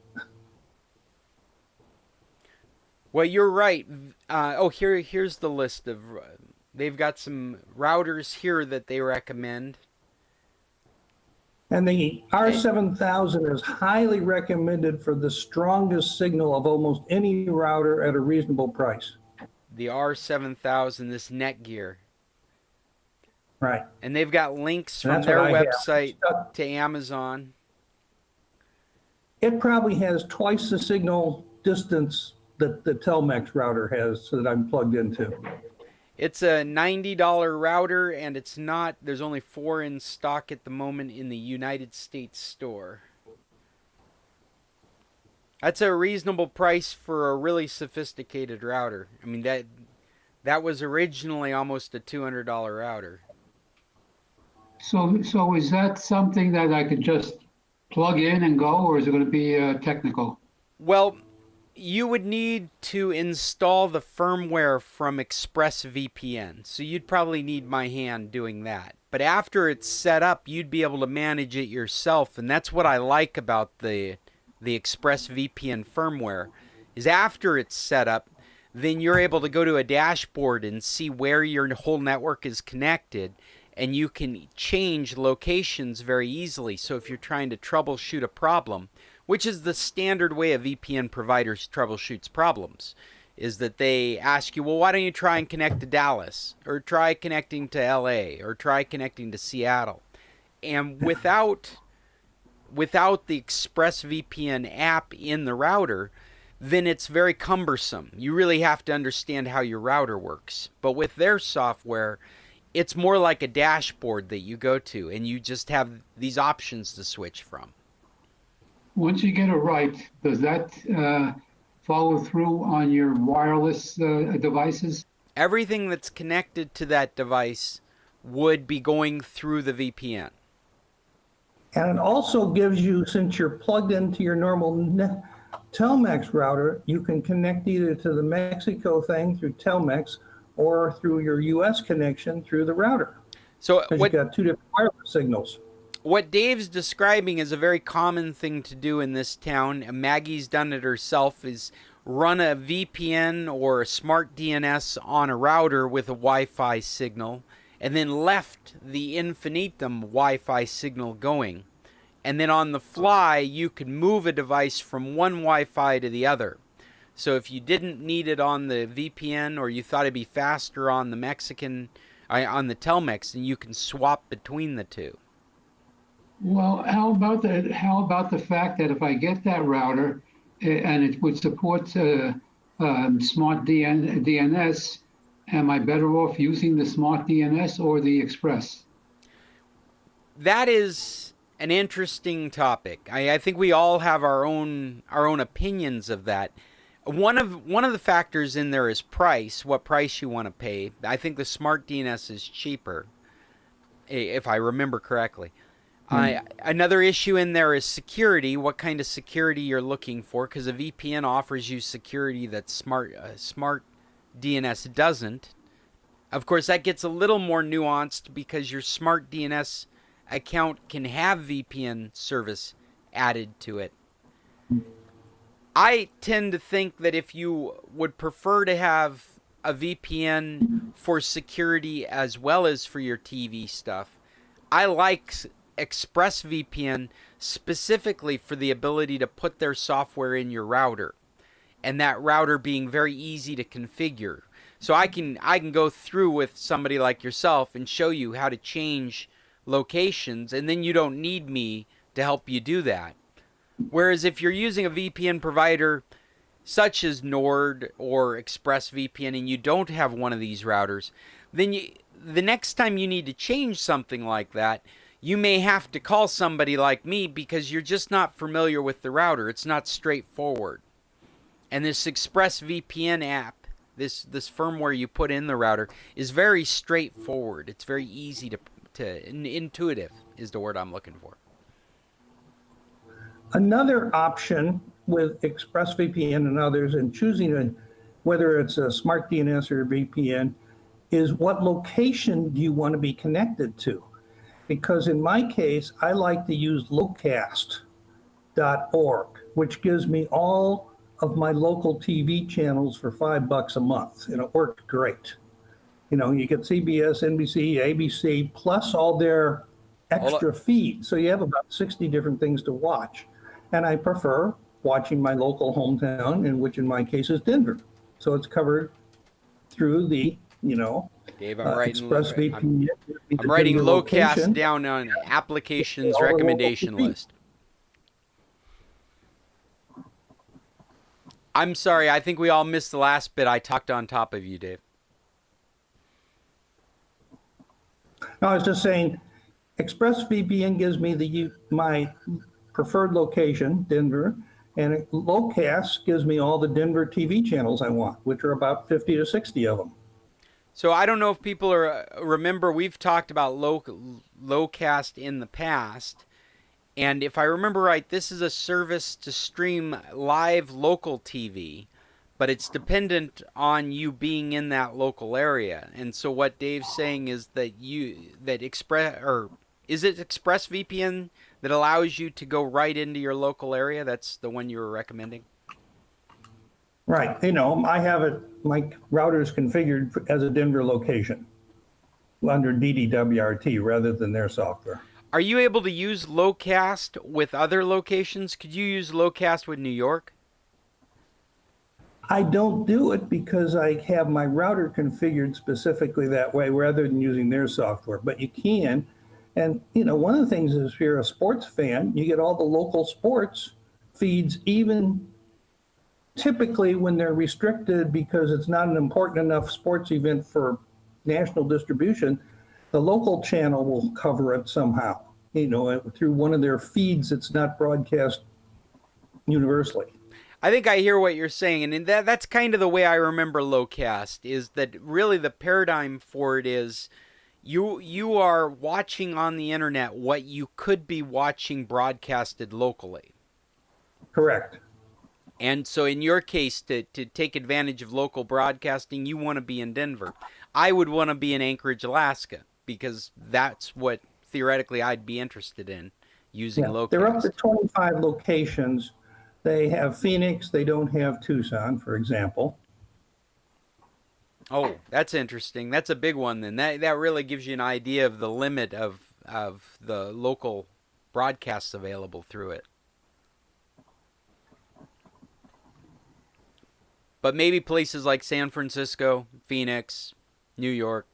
Well, you're right. Here's the list of... they've got some routers here that they recommend. And the R7000 is highly recommended for the strongest signal of almost any router at a reasonable price. The R7000, this Netgear. Right. And they've got links from their website to Amazon. It probably has twice the signal distance that the Telmex router has that I'm plugged into. It's a $90 router, and there's only 4 in stock at the moment in the United States store. That's a reasonable price for a really sophisticated router. I mean, that was originally almost a $200 router. So is that something that I could just plug in and go, or is it going to be technical? Well, you would need to install the firmware from ExpressVPN. So you'd probably need my hand doing that. But after it's set up, you'd be able to manage it yourself. And that's what I like about the ExpressVPN firmware, is after it's set up, then you're able to go to a dashboard and see where your whole network is connected. And you can change locations very easily. So if you're trying to troubleshoot a problem, which is the standard way a VPN provider troubleshoots problems, is that they ask you, well, why don't you try and connect to Dallas, or try connecting to LA, or try connecting to Seattle. And without the ExpressVPN app in the router, then it's very cumbersome. You really have to understand how your router works. But with their software, it's more like a dashboard that you go to, and you just have these options to switch from. Once you get it right, does that follow through on your wireless devices? Everything that's connected to that device would be going through the VPN. And it also gives you, since you're plugged into your normal Telmex router, you can connect either to the Mexico thing through Telmex or through your US connection through the router. So Because you've got two different wireless signals. what Dave's describing is a very common thing to do in this town. Maggie's done it herself, is run a VPN or a smart DNS on a router with a Wi-Fi signal, and then left the infinitum Wi-Fi signal going. And then on the fly, you can move a device from one Wi-Fi to the other. So if you didn't need it on the VPN, or you thought it'd be faster on the on the Telmex, then you can swap between the two. Well, how about the fact that if I get that router and it would support smart DNS, am I better off using the smart DNS or the Express? That is an interesting topic. I think we all have our own opinions of that. One of the factors in there is price, what price you want to pay. I think the smart DNS is cheaper, if I remember correctly. Another issue in there is security, what kind of security you're looking for, because a VPN offers you security that smart DNS doesn't. Of course, that gets a little more nuanced because your smart DNS account can have VPN service added to it. I tend to think that if you would prefer to have a VPN for security as well as for your TV stuff, I like ExpressVPN specifically for the ability to put their software in your router, and that router being very easy to configure. So I can go through with somebody like yourself and show you how to change locations, and then you don't need me to help you do that. Whereas if you're using a VPN provider such as Nord or ExpressVPN and you don't have one of these routers, then the next time you need to change something like that, you may have to call somebody like me because you're just not familiar with the router. It's not straightforward. And this ExpressVPN app, this firmware you put in the router, is very straightforward. It's very easy to intuitive is the word I'm looking for. Another option with ExpressVPN and others in choosing whether it's a smart DNS or a VPN is what location do you want to be connected to? Because in my case, I like to use locast.org, which gives me all of my local TV channels for $5 a month, and it worked great. You know, you get CBS, NBC, ABC, plus all their extra feeds. So you have about 60 different things to watch. And I prefer watching my local hometown, in which in my case is Denver. So it's covered through the, Dave, I'm writing ExpressVPN. I'm writing Locast down on applications recommendation list. I'm sorry, I think we all missed the last bit. I talked on top of you, Dave. No, I was just saying, ExpressVPN gives me my preferred location, Denver, and Locast gives me all the Denver TV channels I want, which are about 50 to 60 of them. So I don't know if people remember, we've talked about Locast in the past, and if I remember right, this is a service to stream live local TV, but it's dependent on you being in that local area. And so what Dave's saying is that is it ExpressVPN that allows you to go right into your local area? That's the one you were recommending? Right. I have it, my router is configured as a Denver location under DDWRT rather than their software. Are you able to use Locast with other locations? Could you use Locast with New York? I don't do it because I have my router configured specifically that way rather than using their software, but you can. And, one of the things is if you're a sports fan, you get all the local sports feeds even typically when they're restricted because it's not an important enough sports event for national distribution, the local channel will cover it somehow, through one of their feeds. It's not broadcast universally. I think I hear what you're saying, and that's kind of the way I remember Lowcast, is that really the paradigm for it is you are watching on the internet what you could be watching broadcasted locally. Correct. And so in your case, to take advantage of local broadcasting, you want to be in Denver. I would want to be in Anchorage, Alaska, because that's what theoretically I'd be interested in, using Lowcast. They're up to 25 locations. They have Phoenix. They don't have Tucson, for example. Oh, that's interesting. That's a big one then. That really gives you an idea of the limit of the local broadcasts available through it. But maybe places like San Francisco, Phoenix, New York.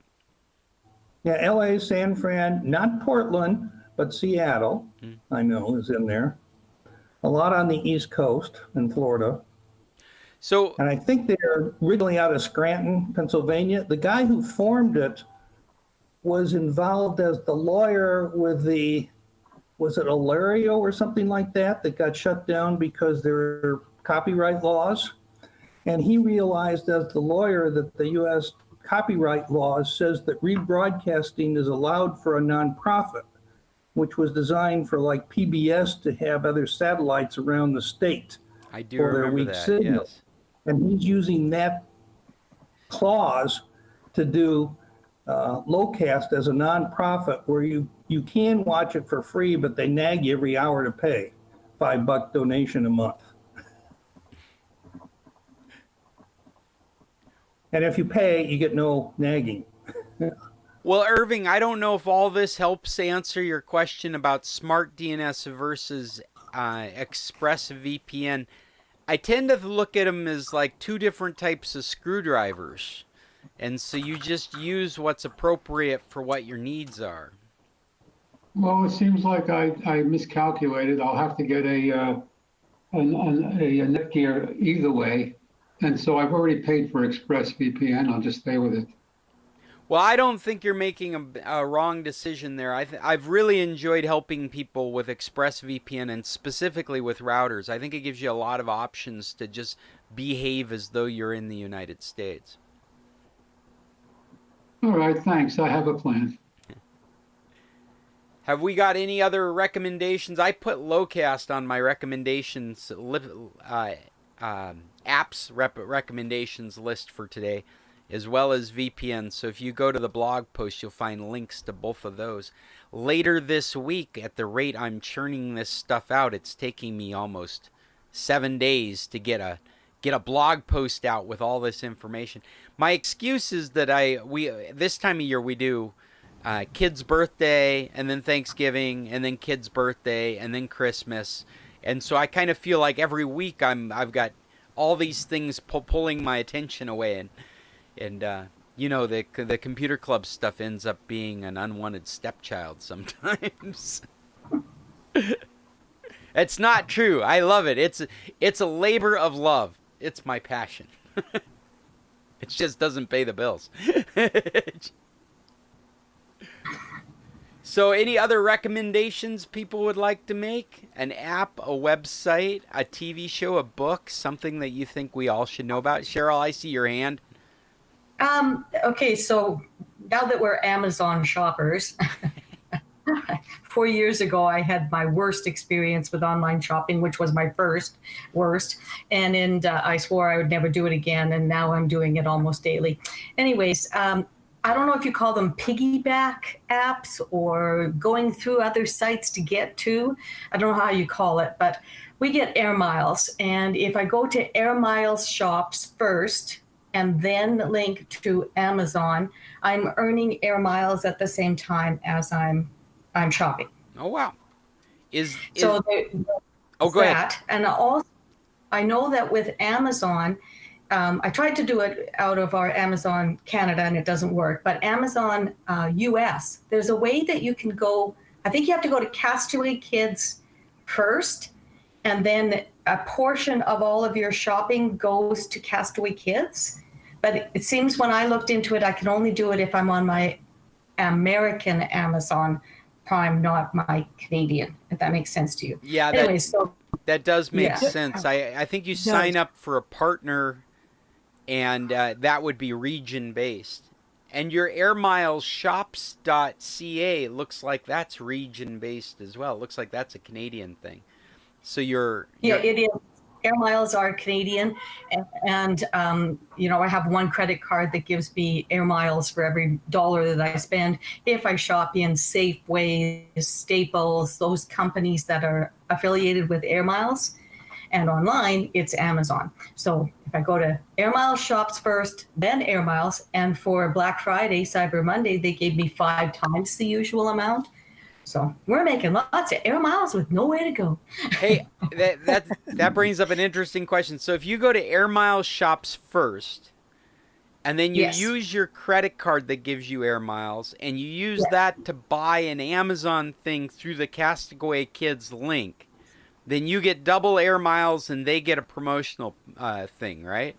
Yeah, LA, San Fran, not Portland, but Seattle, I know, is in there. A lot on the East Coast in Florida. So, and I think they're originally out of Scranton, Pennsylvania. The guy who formed it was involved as the lawyer with was it Ilario or something like that got shut down because there were copyright laws. And he realized as the lawyer that the U.S. copyright laws says that rebroadcasting is allowed for a nonprofit, which was designed for like PBS to have other satellites around the state. I do remember that, signal. Yes. And he's using that clause to do Lowcast as a nonprofit where you can watch it for free, but they nag you every hour to pay $5 donation a month. And if you pay, you get no nagging. Well, Irving, I don't know if all this helps answer your question about smart DNS versus ExpressVPN. I tend to look at them as like two different types of screwdrivers. And so you just use what's appropriate for what your needs are. Well, it seems like I miscalculated. I'll have to get a Netgear either way. And so I've already paid for ExpressVPN. I'll just stay with it. Well, I don't think you're making a wrong decision there. I've really enjoyed helping people with ExpressVPN and specifically with routers. I think it gives you a lot of options to just behave as though you're in the United States. All right, thanks. I have a plan. Have we got any other recommendations? I put Lowcast on my recommendations apps recommendations list for today, as well as VPN. So if you go to the blog post, you'll find links to both of those. Later this week, at the rate I'm churning this stuff out, it's taking me almost 7 days to get a blog post out with all this information. My excuse is that we this time of year we do kid's birthday, and then Thanksgiving, and then kid's birthday, and then Christmas. And so I kind of feel like every week I've got all these things pulling my attention away, and the computer club stuff ends up being an unwanted stepchild sometimes. It's not true. I love it. It's a labor of love. It's my passion. It just doesn't pay the bills. So any other recommendations people would like to make? An app, a website, a TV show, a book, something that you think we all should know about? Cheryl, I see your hand. Okay, so now that we're Amazon shoppers, 4 years ago I had my worst experience with online shopping, which was my first worst. And I swore I would never do it again, and now I'm doing it almost daily. Anyways, I don't know if you call them piggyback apps or going through other sites to get to. I don't know how you call it, but we get air miles. And if I go to air miles shops first and then link to Amazon, I'm earning air miles at the same time as I'm shopping. Oh, wow. Go ahead. And also, I know that with Amazon, I tried to do it out of our Amazon Canada and it doesn't work, but Amazon US, there's a way that you can go, I think you have to go to Castaway Kids first and then a portion of all of your shopping goes to Castaway Kids. But it seems when I looked into it, I can only do it if I'm on my American Amazon Prime, not my Canadian, if that makes sense to you. Yeah, Anyway, so that does make Yeah. sense. I think you sign up for a partner, and that would be region based. And your airmilesshops.ca looks like that's region based as well. It looks like that's a Canadian thing. So you're it is. Air miles are Canadian, and I have one credit card that gives me air miles for every dollar that I spend. If I shop in Safeway, Staples, those companies that are affiliated with air miles, and online, it's Amazon. So if I go to Air Miles shops first, then Air Miles, and for Black Friday, Cyber Monday, they gave me 5 times the usual amount. So we're making lots of air miles with nowhere to go. Hey, that brings up an interesting question. So if you go to Air Miles shops first, and then you Yes. use your credit card that gives you air miles, and you use that to buy an Amazon thing through the Castaway Kids link, then you get double air miles and they get a promotional thing, right?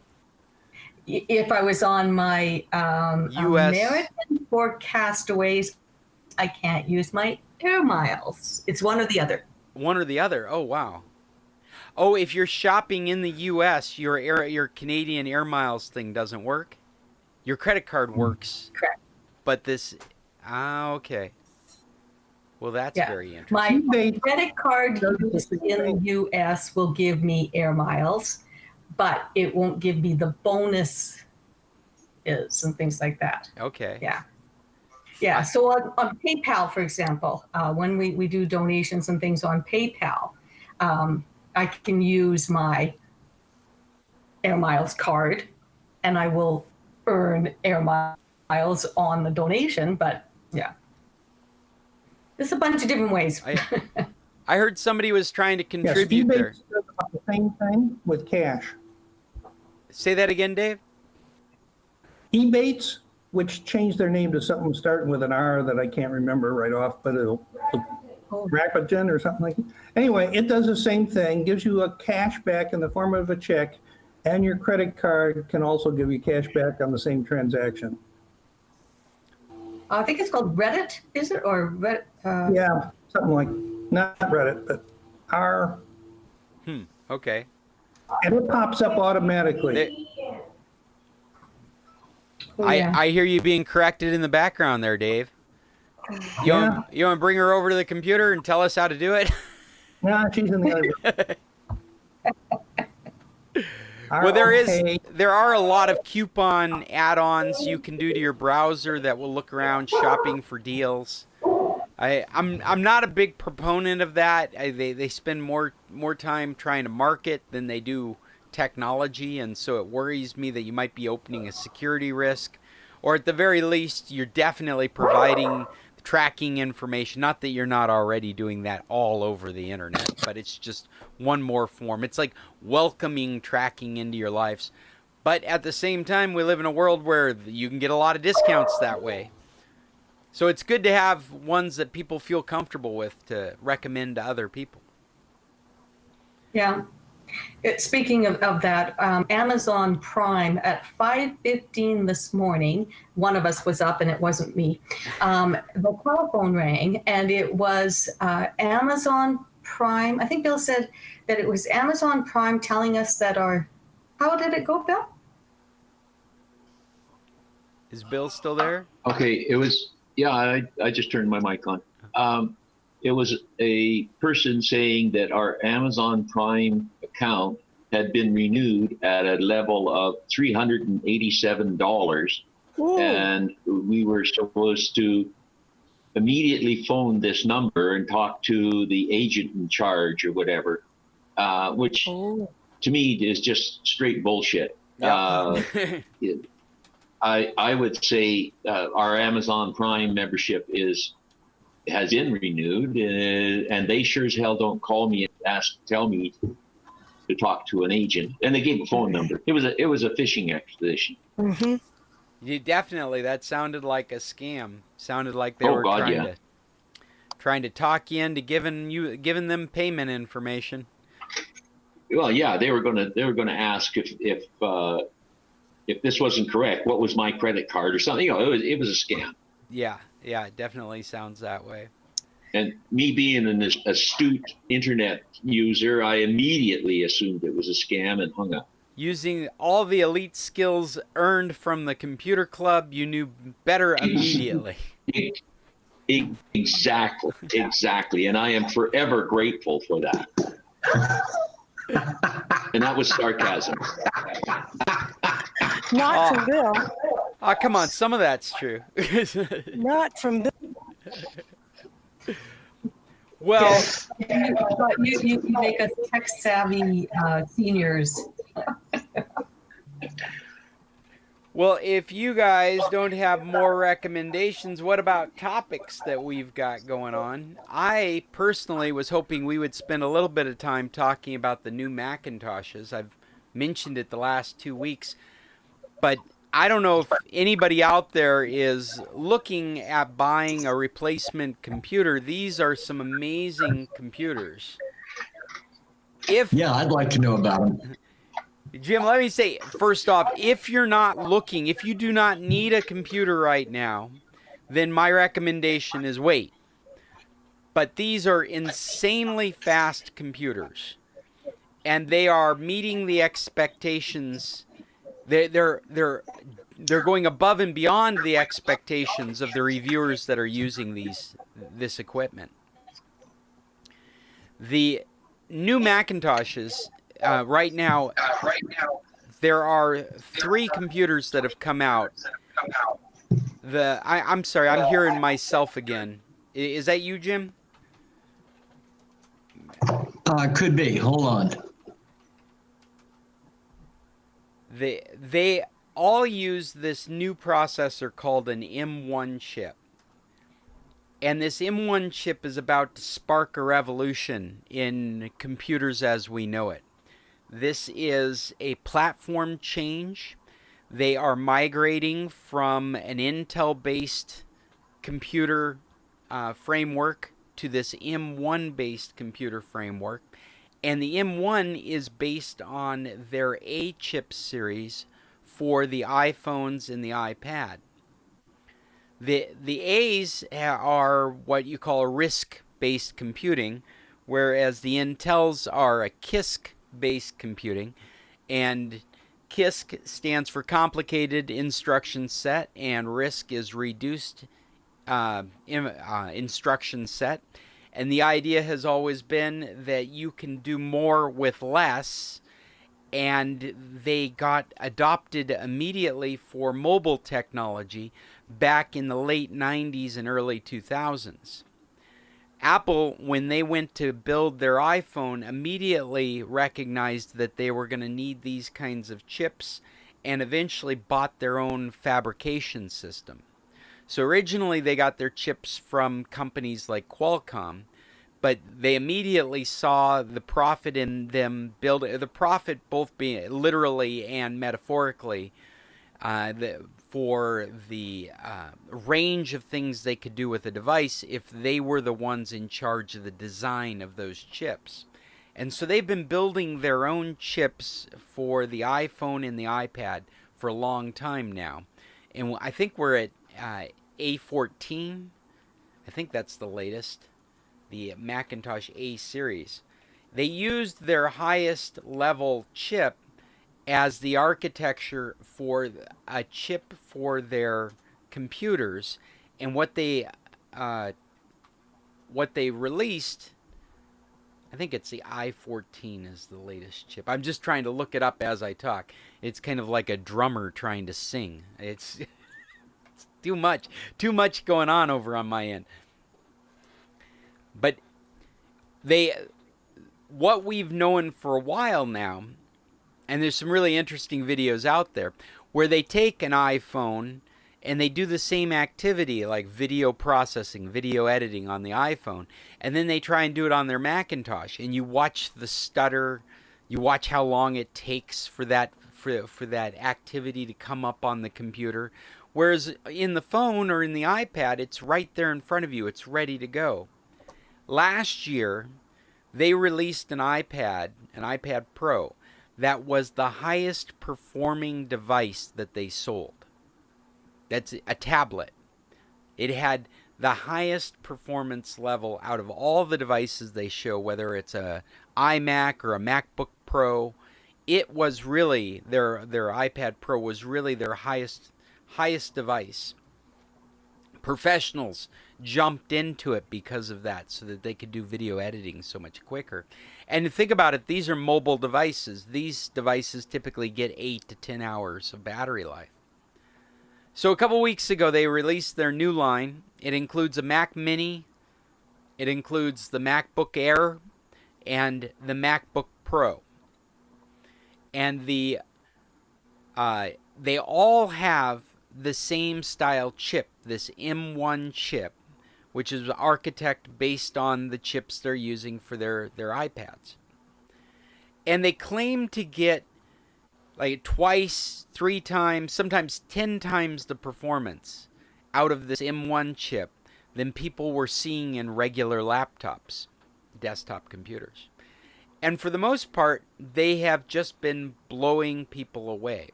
If I was on my US. American for Castaways, I can't use my air miles. It's one or the other. One or the other. Oh, wow. Oh, if you're shopping in the U.S., your Canadian Air Miles thing doesn't work? Your credit card works. Correct. But this... okay. Well, that's very interesting. My They- credit card used in the U.S. will give me air miles, but it won't give me the bonus and things like that. Okay. Yeah. Yeah. So on PayPal, for example, when we do donations and things on PayPal, I can use my Air Miles card and I will earn Air Miles on the donation. But yeah, there's a bunch of different ways. I heard somebody was trying to Yes, contribute eBay there. does about the same thing with cash. Say that again, Dave? Ebates, which changed their name to something starting with an R that I can't remember right off, but it'll Rapigen or something like that. Anyway, it does the same thing, gives you a cash back in the form of a check, and your credit card can also give you cash back on the same transaction. I think it's called Reddit, is it? Or Reddit? Yeah, something like, not Reddit, but R, Okay. and it pops up automatically. I hear you being corrected in the background there, Dave. You want to bring her over to the computer and tell us how to do it? No, she's in the other room. Well, there are a lot of coupon add-ons you can do to your browser that will look around shopping for deals. I'm not a big proponent of that. They spend more time trying to market than they do technology, and so it worries me that you might be opening a security risk, or at the very least you're definitely providing tracking information. Not that you're not already doing that all over the internet, but it's just one more form. It's like welcoming tracking into your lives. But at the same time, we live in a world where you can get a lot of discounts that way. So it's good to have ones that people feel comfortable with to recommend to other people. Yeah. Speaking of that, Amazon Prime at 5:15 this morning, one of us was up and it wasn't me. The telephone rang and it was Amazon Prime. I think Bill said that it was Amazon Prime telling us that how did it go, Bill? Is Bill still there? Okay, it was, I just turned my mic on. It was a person saying that our Amazon Prime account had been renewed at a level of $387. And we were supposed to immediately phone this number and talk to the agent in charge or whatever, which to me is just straight bullshit. I would say our Amazon Prime membership has been renewed, and they sure as hell don't call me and tell me to talk to an agent. And they gave a phone number. It was a phishing expedition. Mm-hmm. That sounded like a scam. Sounded like they were trying to talk you into giving them payment information. Well, yeah, they were gonna ask if this wasn't correct, what was my credit card or something. It was a scam. Yeah, it definitely sounds that way. And me being an astute internet user, I immediately assumed it was a scam and hung up. Using all the elite skills earned from the computer club, you knew better immediately. Exactly. And I am forever grateful for that. And that was sarcasm. Not from Bill. Oh, come on. Some of that's true. Not from Bill. Well, you make us tech savvy seniors. well, if you guys don't have more recommendations, what about topics that we've got going on? I personally was hoping we would spend a little bit of time talking about the new Macintoshes. I've mentioned it the last 2 weeks, but I don't know if anybody out there is looking at buying a replacement computer. These are some amazing computers. Yeah, I'd like to know about them. Jim, let me say, first off, if you're not looking, if you do not need a computer right now, then my recommendation is wait. But these are insanely fast computers, and they are meeting the expectations. They're going above and beyond the expectations of the reviewers that are using this equipment. The new Macintoshes right now, there are 3 computers that have come out. I'm sorry, I'm hearing myself again. Is that you, Jim? Could be. Hold on. They all use this new processor called an M1 chip. And this M1 chip is about to spark a revolution in computers as we know it. This is a platform change. They are migrating from an Intel-based computer framework to this M1-based computer framework. And the M1 is based on their A chip series for the iPhones and the iPad. The A's are what you call RISC-based computing, whereas the Intels are a CISC-based computing. And CISC stands for Complicated Instruction Set, and RISC is Reduced Instruction Set. And the idea has always been that you can do more with less, and they got adopted immediately for mobile technology back in the late 90s and early 2000s. Apple, when they went to build their iPhone, immediately recognized that they were going to need these kinds of chips and eventually bought their own fabrication system. So originally they got their chips from companies like Qualcomm, but they immediately saw the profit in them building, the profit both being literally and metaphorically, for the range of things they could do with a device if they were the ones in charge of the design of those chips. And so they've been building their own chips for the iPhone and the iPad for a long time now. And I think we're at A14. I think that's the latest. The Macintosh A series. They used their highest level chip as the architecture for a chip for their computers, and what they released, I think it's the i14 is the latest chip. I'm just trying to look it up as I talk. It's kind of like a drummer trying to sing. It's too much going on over on my end. But what we've known for a while now, and there's some really interesting videos out there, where they take an iPhone and they do the same activity like video processing, video editing on the iPhone, and then they try and do it on their Macintosh, and you watch the stutter, you watch how long it takes for that activity to come up on the computer. Whereas in the phone or in the iPad, it's right there in front of you. It's ready to go. Last year, they released an iPad Pro, that was the highest performing device that they sold. That's a tablet. It had the highest performance level out of all the devices they show, whether it's a iMac or a MacBook Pro. It was really their iPad Pro was really their highest device. Professionals jumped into it because of that, so that they could do video editing so much quicker. And think about it, these are mobile devices. These devices typically get 8 to 10 hours of battery life. So a couple weeks ago, they released their new line. It includes a Mac Mini, it includes the MacBook Air, and the MacBook Pro. And they all have the same style chip, this M1 chip, which is architect based on the chips they're using for their iPads. And they claim to get like twice, 3 times, sometimes 10 times the performance out of this M1 chip than people were seeing in regular laptops, desktop computers. And for the most part, they have just been blowing people away.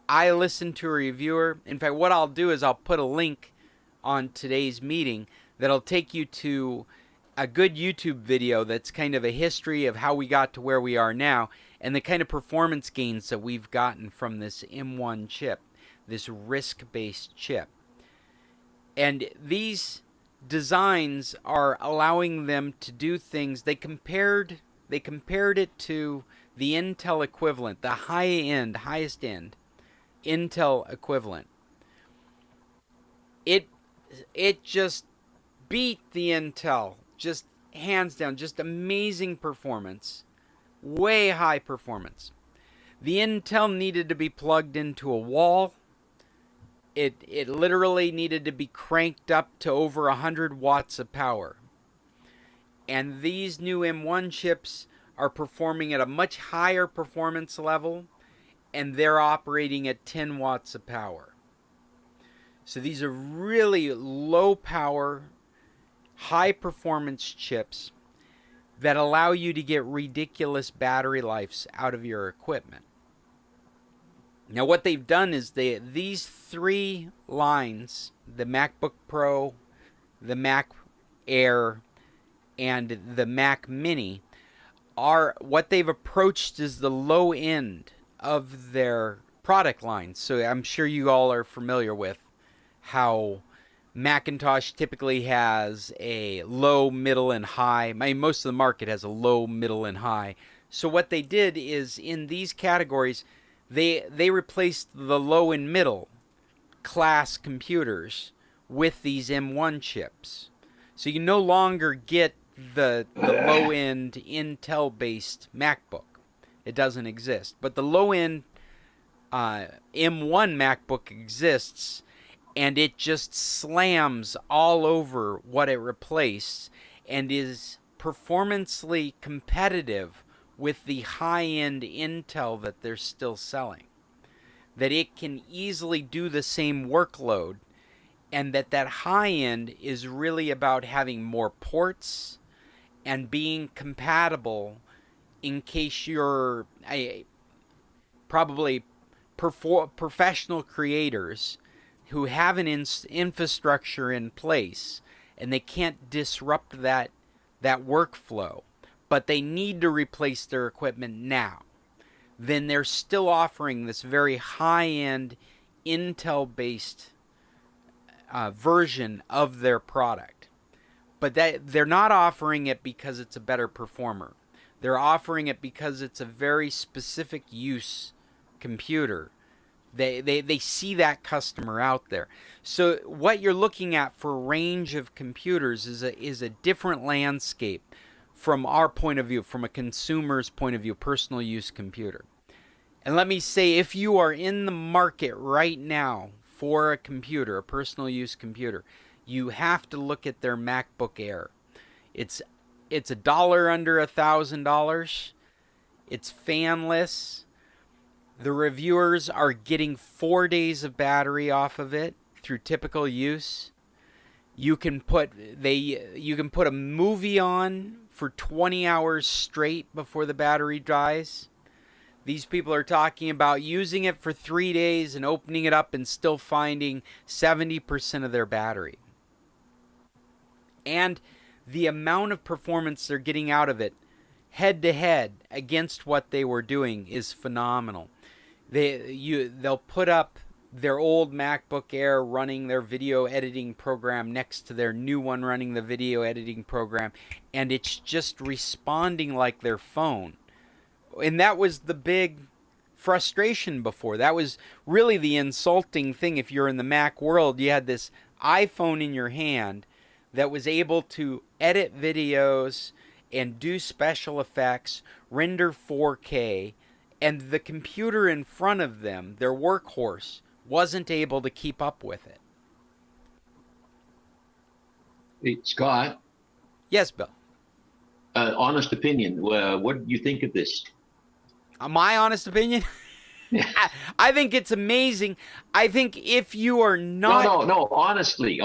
I listened to a reviewer. In fact, what I'll do is I'll put a link on today's meeting that'll take you to a good YouTube video that's kind of a history of how we got to where we are now and the kind of performance gains that we've gotten from this M1 chip, this RISC-based chip. And these designs are allowing them to do things. They compared it to the Intel equivalent, the highest end Intel equivalent. It just beat the Intel, just hands down, just amazing performance, way high performance. The Intel needed to be plugged into a wall. It literally needed to be cranked up to over 100 watts of power. And these new M1 chips are performing at a much higher performance level, and they're operating at 10 watts of power. So these are really low power, high performance chips that allow you to get ridiculous battery lives out of your equipment. Now what they've done is these 3 lines, the MacBook Pro, the Mac Air, and the Mac Mini, are what they've approached is the low end of their product line. So I'm sure you all are familiar with how Macintosh typically has a low, middle, and high. I mean, most of the market has a low, middle, and high. So what they did is in these categories, they replaced the low and middle class computers with these M1 chips. So you no longer get the low-end Intel-based MacBook. It doesn't exist. But the low-end M1 MacBook exists, and it just slams all over what it replaced and is performancely competitive with the high-end Intel that they're still selling. That it can easily do the same workload, and that high-end is really about having more ports and being compatible in case you're probably professional creators who have an infrastructure in place and they can't disrupt that workflow, but they need to replace their equipment now. Then they're still offering this very high-end Intel-based version of their product. But they're not offering it because it's a better performer. They're offering it because it's a very specific use computer. They see that customer out there. So what you're looking at for a range of computers is a different landscape from our point of view, from a consumer's point of view, personal use computer. And let me say, if you are in the market right now for a computer, a personal use computer, you have to look at their MacBook Air. It's $1 under $1,000. It's fanless. The reviewers are getting 4 days of battery off of it through typical use. You can put a movie on for 20 hours straight before the battery dies. These people are talking about using it for 3 days and opening it up and still finding 70% of their battery. And the amount of performance they're getting out of it head to head against what they were doing is phenomenal. They'll put up their old MacBook Air running their video editing program next to their new one running the video editing program, and it's just responding like their phone. And that was the big frustration before. That was really the insulting thing. If you're in the Mac world, you had this iPhone in your hand that was able to edit videos and do special effects, render 4K, and the computer in front of them, their workhorse, wasn't able to keep up with it. Hey, Scott. Yes, Bill. Honest opinion. What do you think of this? My honest opinion? I think it's amazing. I think if you are not... No. Honestly,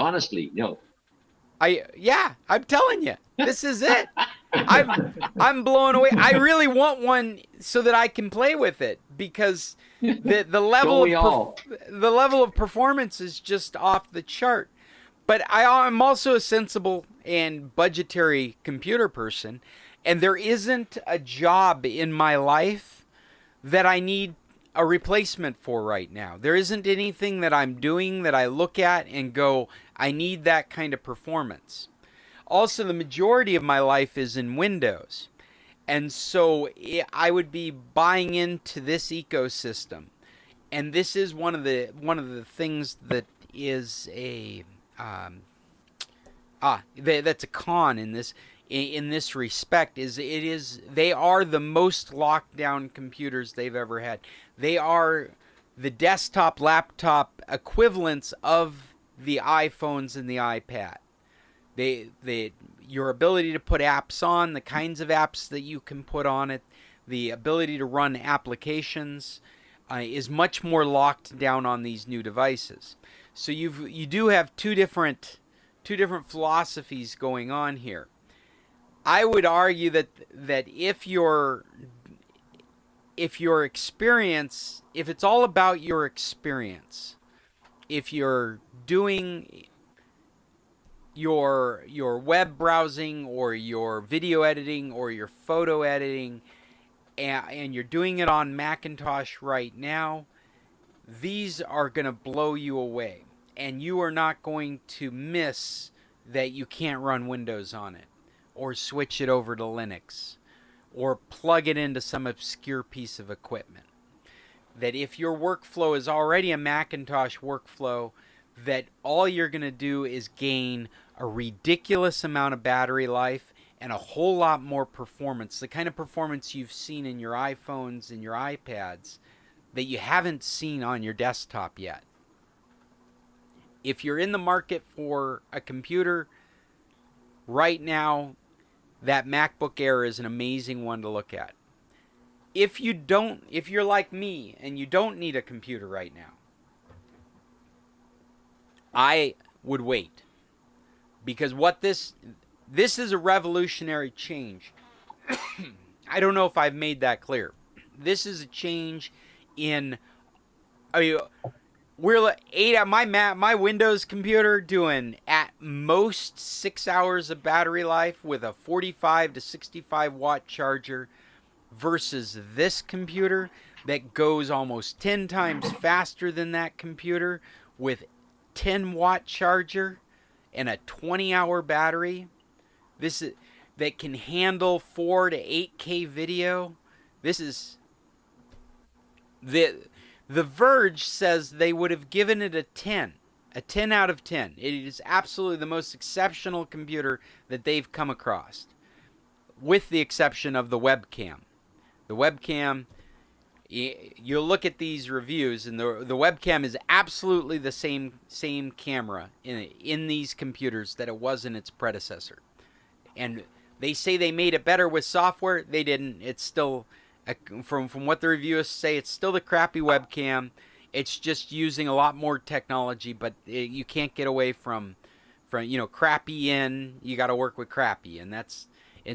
no. I'm telling you, this is it. I'm blown away. I really want one so that I can play with it, because the level of performance is just off the chart. But I'm also a sensible and budgetary computer person, and there isn't a job in my life that I need a replacement for right now. There isn't anything that I'm doing that I look at and go, I need that kind of performance. Also, the majority of my life is in Windows. And so I would be buying into this ecosystem. And this is one of the things that is that's a con in this respect, they are the most locked down computers they've ever had. They are the desktop laptop equivalents of the iPhones and the iPad. Your ability to put apps on, the kinds of apps that you can put on it, the ability to run applications is much more locked down on these new devices. So you do have two different philosophies going on here. I would argue that if your experience, if it's all about your experience, if you're doing your web browsing or your video editing or your photo editing, and you're doing it on Macintosh right now, these are going to blow you away. And you are not going to miss that you can't run Windows on it, or switch it over to Linux, or plug it into some obscure piece of equipment. That if your workflow is already a Macintosh workflow, that all you're going to do is gain a ridiculous amount of battery life and a whole lot more performance, the kind of performance you've seen in your iPhones and your iPads that you haven't seen on your desktop yet. If you're in the market for a computer right now, that MacBook Air is an amazing one to look at. If you're like me and you don't need a computer right now, I would wait. Because this is a revolutionary change. I don't know if I've made that clear. This is a change in... We're my Windows computer doing at most 6 hours of battery life with a 45 to 65 watt charger, versus this computer that goes almost 10 times faster than that computer with 10 watt charger and a 20-hour battery. That can handle 4 to 8K video. This is The Verge says they would have given it a 10 out of 10. It is absolutely the most exceptional computer that they've come across, with the exception of the webcam. The webcam, you look at these reviews, and the webcam is absolutely the same camera in these computers that it was in its predecessor. And they say they made it better with software. They didn't. It's still... From what the reviewers say, it's still the crappy webcam. It's just using a lot more technology, but you can't get away from from, crappy in, you got to work with crappy, and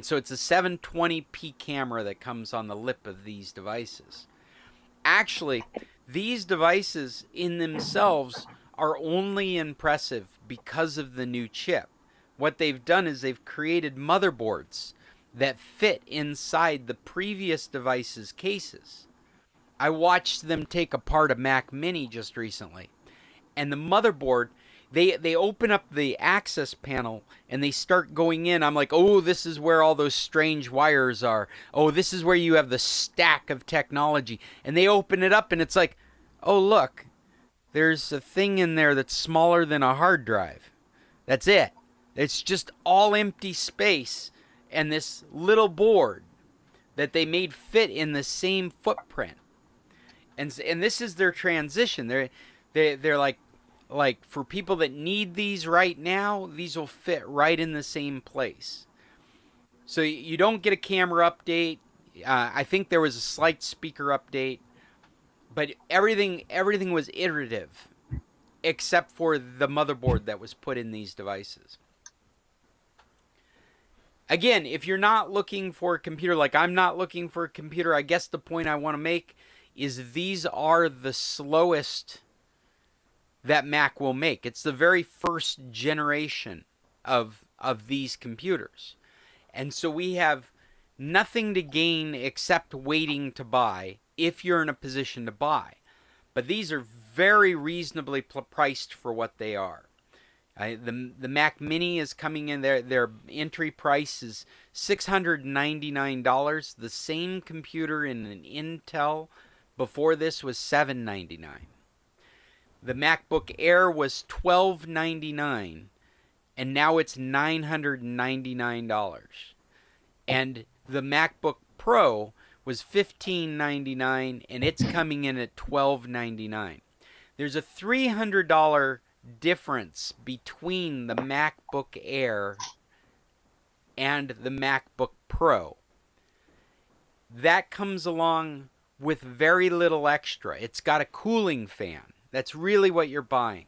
so it's a 720p camera that comes on the lip of these devices. Actually, these devices in themselves are only impressive because of the new chip. What they've done is they've created motherboards that fit inside the previous device's cases. I watched them take apart a Mac Mini just recently, and the motherboard, they open up the access panel and they start going in. I'm like, oh, this is where all those strange wires are. Oh, this is where you have the stack of technology. And they open it up and it's like, oh, look, there's a thing in there that's smaller than a hard drive. That's it. It's just all empty space and this little board that they made fit in the same footprint. And this is their transition. They're like for people that need these right now, these will fit right in the same place. So you don't get a camera update. I think there was a slight speaker update, but everything was iterative, except for the motherboard that was put in these devices. Again, if you're not looking for a computer, like I'm not looking for a computer, I guess the point I want to make is these are the slowest that Mac will make. It's the very first generation of these computers. And so we have nothing to gain except waiting to buy if you're in a position to buy. But these are very reasonably priced for what they are. The Mac Mini is coming in, their entry price is $699. The same computer in an Intel before this was $799. The MacBook Air was $1,299, and now it's $999. And the MacBook Pro was $1,599, and it's coming in at $1,299. There's a $300 difference between the MacBook Air and the MacBook Pro. That comes along with very little extra. It's got a cooling fan. That's really what you're buying.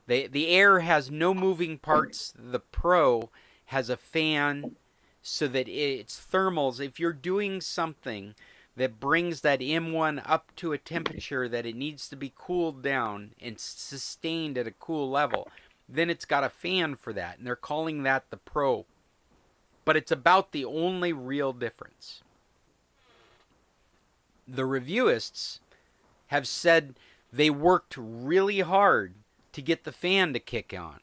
The Air has no moving parts. The Pro has a fan so that it's thermals. If you're doing something that brings that M1 up to a temperature that it needs to be cooled down and sustained at a cool level, then it's got a fan for that. And they're calling that the Pro. But it's about the only real difference. The reviewists have said they worked really hard to get the fan to kick on.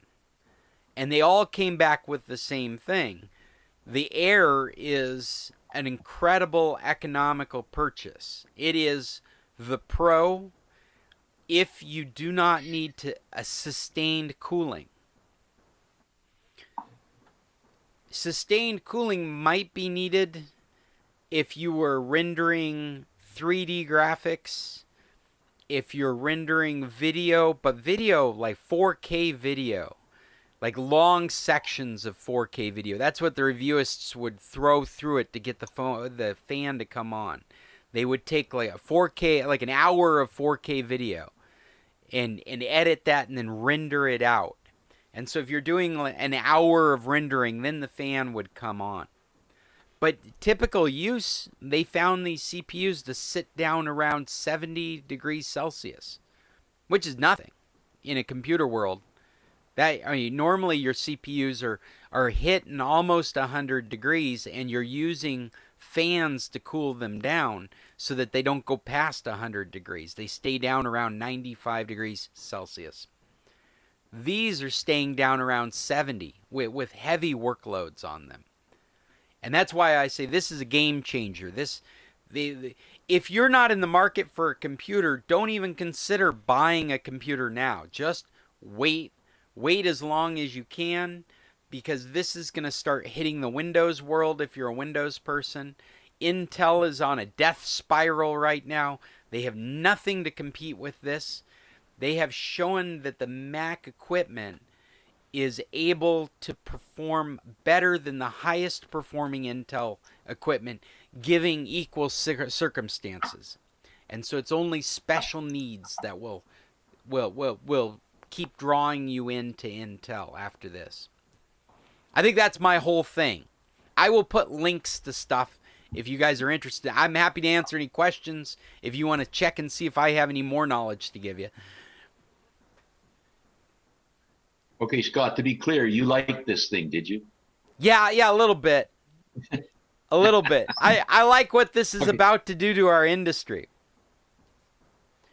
And they all came back with the same thing. The Air is an incredible economical purchase. It is the Pro if you do not need a sustained cooling. Sustained cooling might be needed if you were rendering 3D graphics, if you're rendering video, but video like 4K video, like long sections of 4K video. That's what the reviewists would throw through it to get the fan to come on. They would take like a 4K, like an hour of 4K video and edit that and then render it out. And so if you're doing an hour of rendering, then the fan would come on. But typical use, they found these CPUs to sit down around 70 degrees Celsius, which is nothing in a computer world. Normally your CPUs are hitting almost 100 degrees, and you're using fans to cool them down so that they don't go past 100 degrees. They stay down around 95 degrees Celsius. These are staying down around 70 with heavy workloads on them. And that's why I say this is a game changer. If you're not in the market for a computer, don't even consider buying a computer now. Just wait as long as you can, because this is going to start hitting the Windows world if you're a Windows person. Intel is on a death spiral right now. They have nothing to compete with this. They have shown that the Mac equipment is able to perform better than the highest performing Intel equipment, giving equal circumstances. And so it's only special needs that will keep drawing you into Intel after this. I think that's my whole thing. I will put links to stuff if you guys are interested. I'm happy to answer any questions if you want to check and see if I have any more knowledge to give you. Okay, Scott, to be clear, you liked this thing, did you? Yeah, a little bit. A little bit. I like what this is about to do to our industry.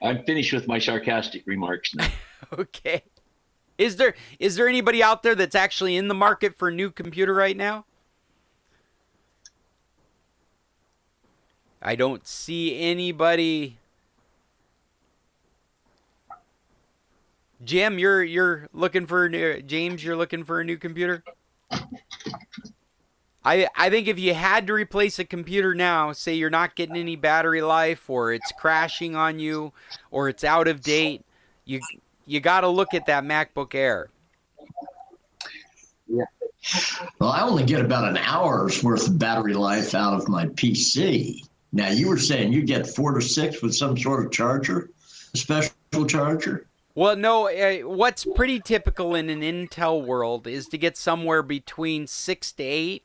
I'm finished with my sarcastic remarks now. Okay. Is there anybody out there that's actually in the market for a new computer right now? I don't see anybody. Jim, you're looking for a new, James, you're looking for a new computer? I think if you had to replace a computer now, say you're not getting any battery life, or it's crashing on you, or it's out of date, you got to look at that MacBook Air. Well, I only get about an hour's worth of battery life out of my PC. Now, you were saying you get 4 to 6 with some sort of charger, a special charger? Well, no, what's pretty typical in an Intel world is to get somewhere between 6 to 8.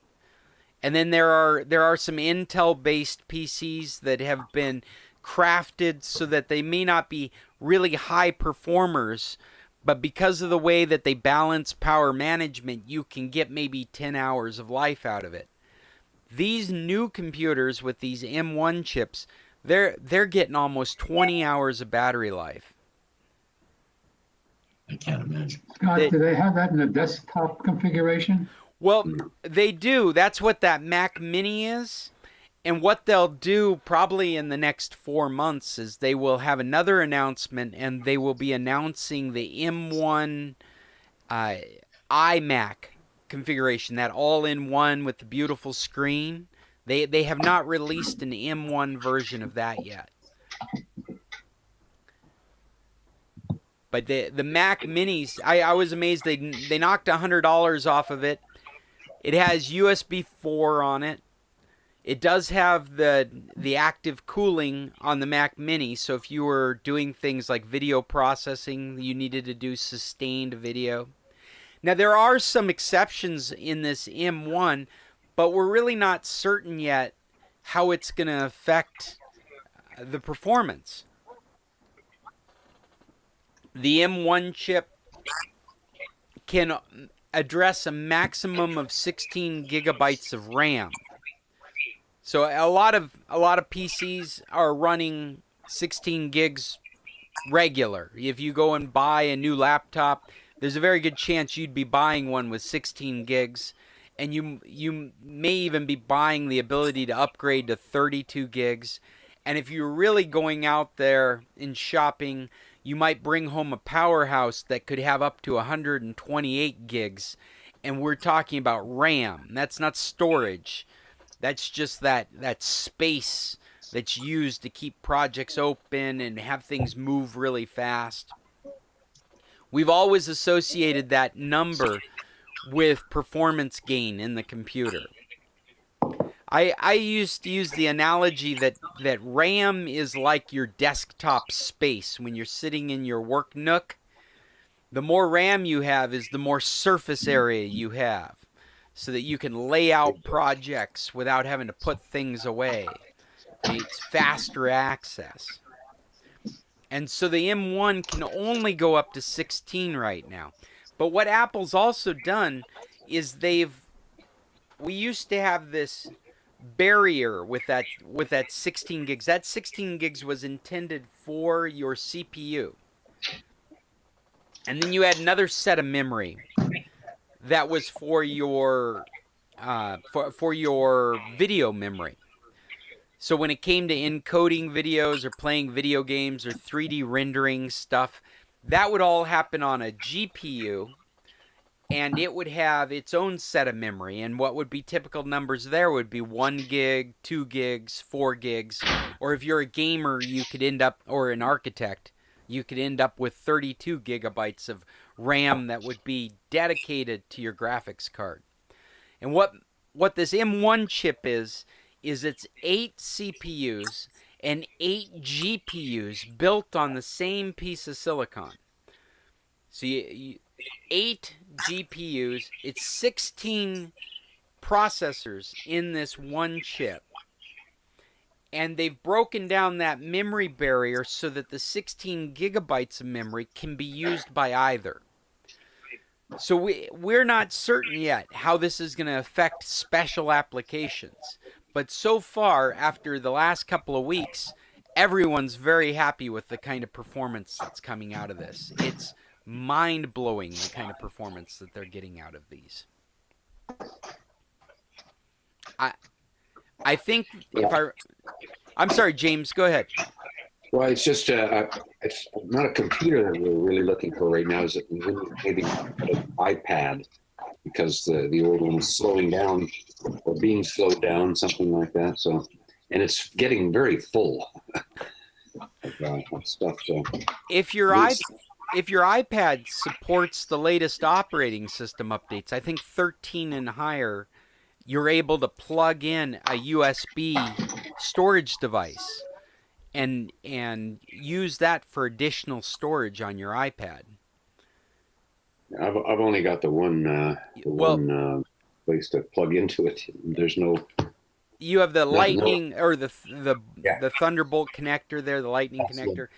And then there are some Intel-based PCs that have been crafted so that they may not be really high performers, but because of the way that they balance power management, you can get maybe 10 hours of life out of it. These new computers with these M1 chips, they're getting almost 20 hours of battery life. I can't imagine. Scott, do they have that in the desktop configuration? Well, they do. That's what that Mac Mini is. And what they'll do probably in the next 4 months is they will have another announcement, and they will be announcing the M1 iMac configuration, that all-in-one with the beautiful screen. They have not released an M1 version of that yet. But the Mac Minis, I was amazed. They knocked $100 off of it. It has USB 4 on it. It does have the active cooling on the Mac Mini, so if you were doing things like video processing, you needed to do sustained video. Now, there are some exceptions in this M1, but we're really not certain yet how it's going to affect the performance. The M1 chip can address a maximum of 16 gigabytes of RAM. So a lot of PCs are running 16 gigs regular. If you go and buy a new laptop, there's a very good chance you'd be buying one with 16 gigs, and you may even be buying the ability to upgrade to 32 gigs. And if you're really going out there and shopping, you might bring home a powerhouse that could have up to 128 gigs. And we're talking about RAM. That's not storage. That's just that space that's used to keep projects open and have things move really fast. We've always associated that number with performance gain in the computer. I used to use the analogy that RAM is like your desktop space when you're sitting in your work nook. The more RAM you have is the more surface area you have, so that you can lay out projects without having to put things away. It's faster access. And so the M1 can only go up to 16 right now. But what Apple's also done is we used to have this barrier with that 16 gigs. That 16 gigs was intended for your CPU. And then you had another set of memory that was for your for your video memory. So when it came to encoding videos or playing video games or 3D rendering stuff, that would all happen on a GPU, and it would have its own set of memory. And what would be typical numbers there would be 1 gig, 2 gigs, 4 gigs. Or if you're a gamer, you could end up, or an architect, you could end up with 32 gigabytes of RAM that would be dedicated to your graphics card. And what this M1 chip is it's 8 CPUs and 8 GPUs built on the same piece of silicon. So 8 GPUs. It's 16 processors in this one chip. And they've broken down that memory barrier so that the 16 gigabytes of memory can be used by either. So we're not certain yet how this is going to affect special applications. But so far, after the last couple of weeks, everyone's very happy with the kind of performance that's coming out of this. It's mind-blowing, the kind of performance that they're getting out of these. I think I'm sorry, James, go ahead. Well, it's just it's not a computer that we're really looking for right now. Is it maybe an iPad, because the old one is slowing down or being slowed down, something like that. So, and it's getting very full of stuff. So, if your iPad supports the latest operating system updates, I think 13 and higher, you're able to plug in a USB storage device and use that for additional storage on your iPad. I've only got the one place to plug into it. There's no. You have the Lightning or the Thunderbolt connector there, the Lightning connector.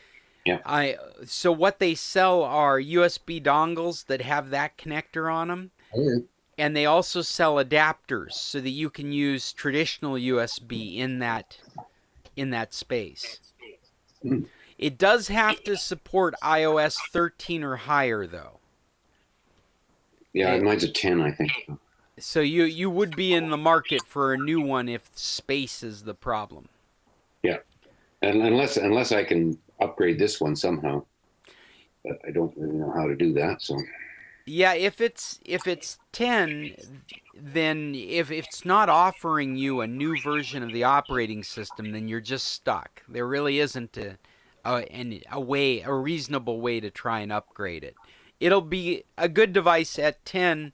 Yeah. So what they sell are USB dongles that have that connector on them. Oh. And they also sell adapters so that you can use traditional USB in that space. Mm. It does have to support iOS 13 or higher, though. Yeah, mine's a 10, I think. So you would be in the market for a new one if space is the problem. Yeah, and unless I can upgrade this one somehow, but I don't really know how to do that. So. Yeah, if it's 10, then if it's not offering you a new version of the operating system, then you're just stuck. There really isn't a reasonable way to try and upgrade it. It'll be a good device at 10,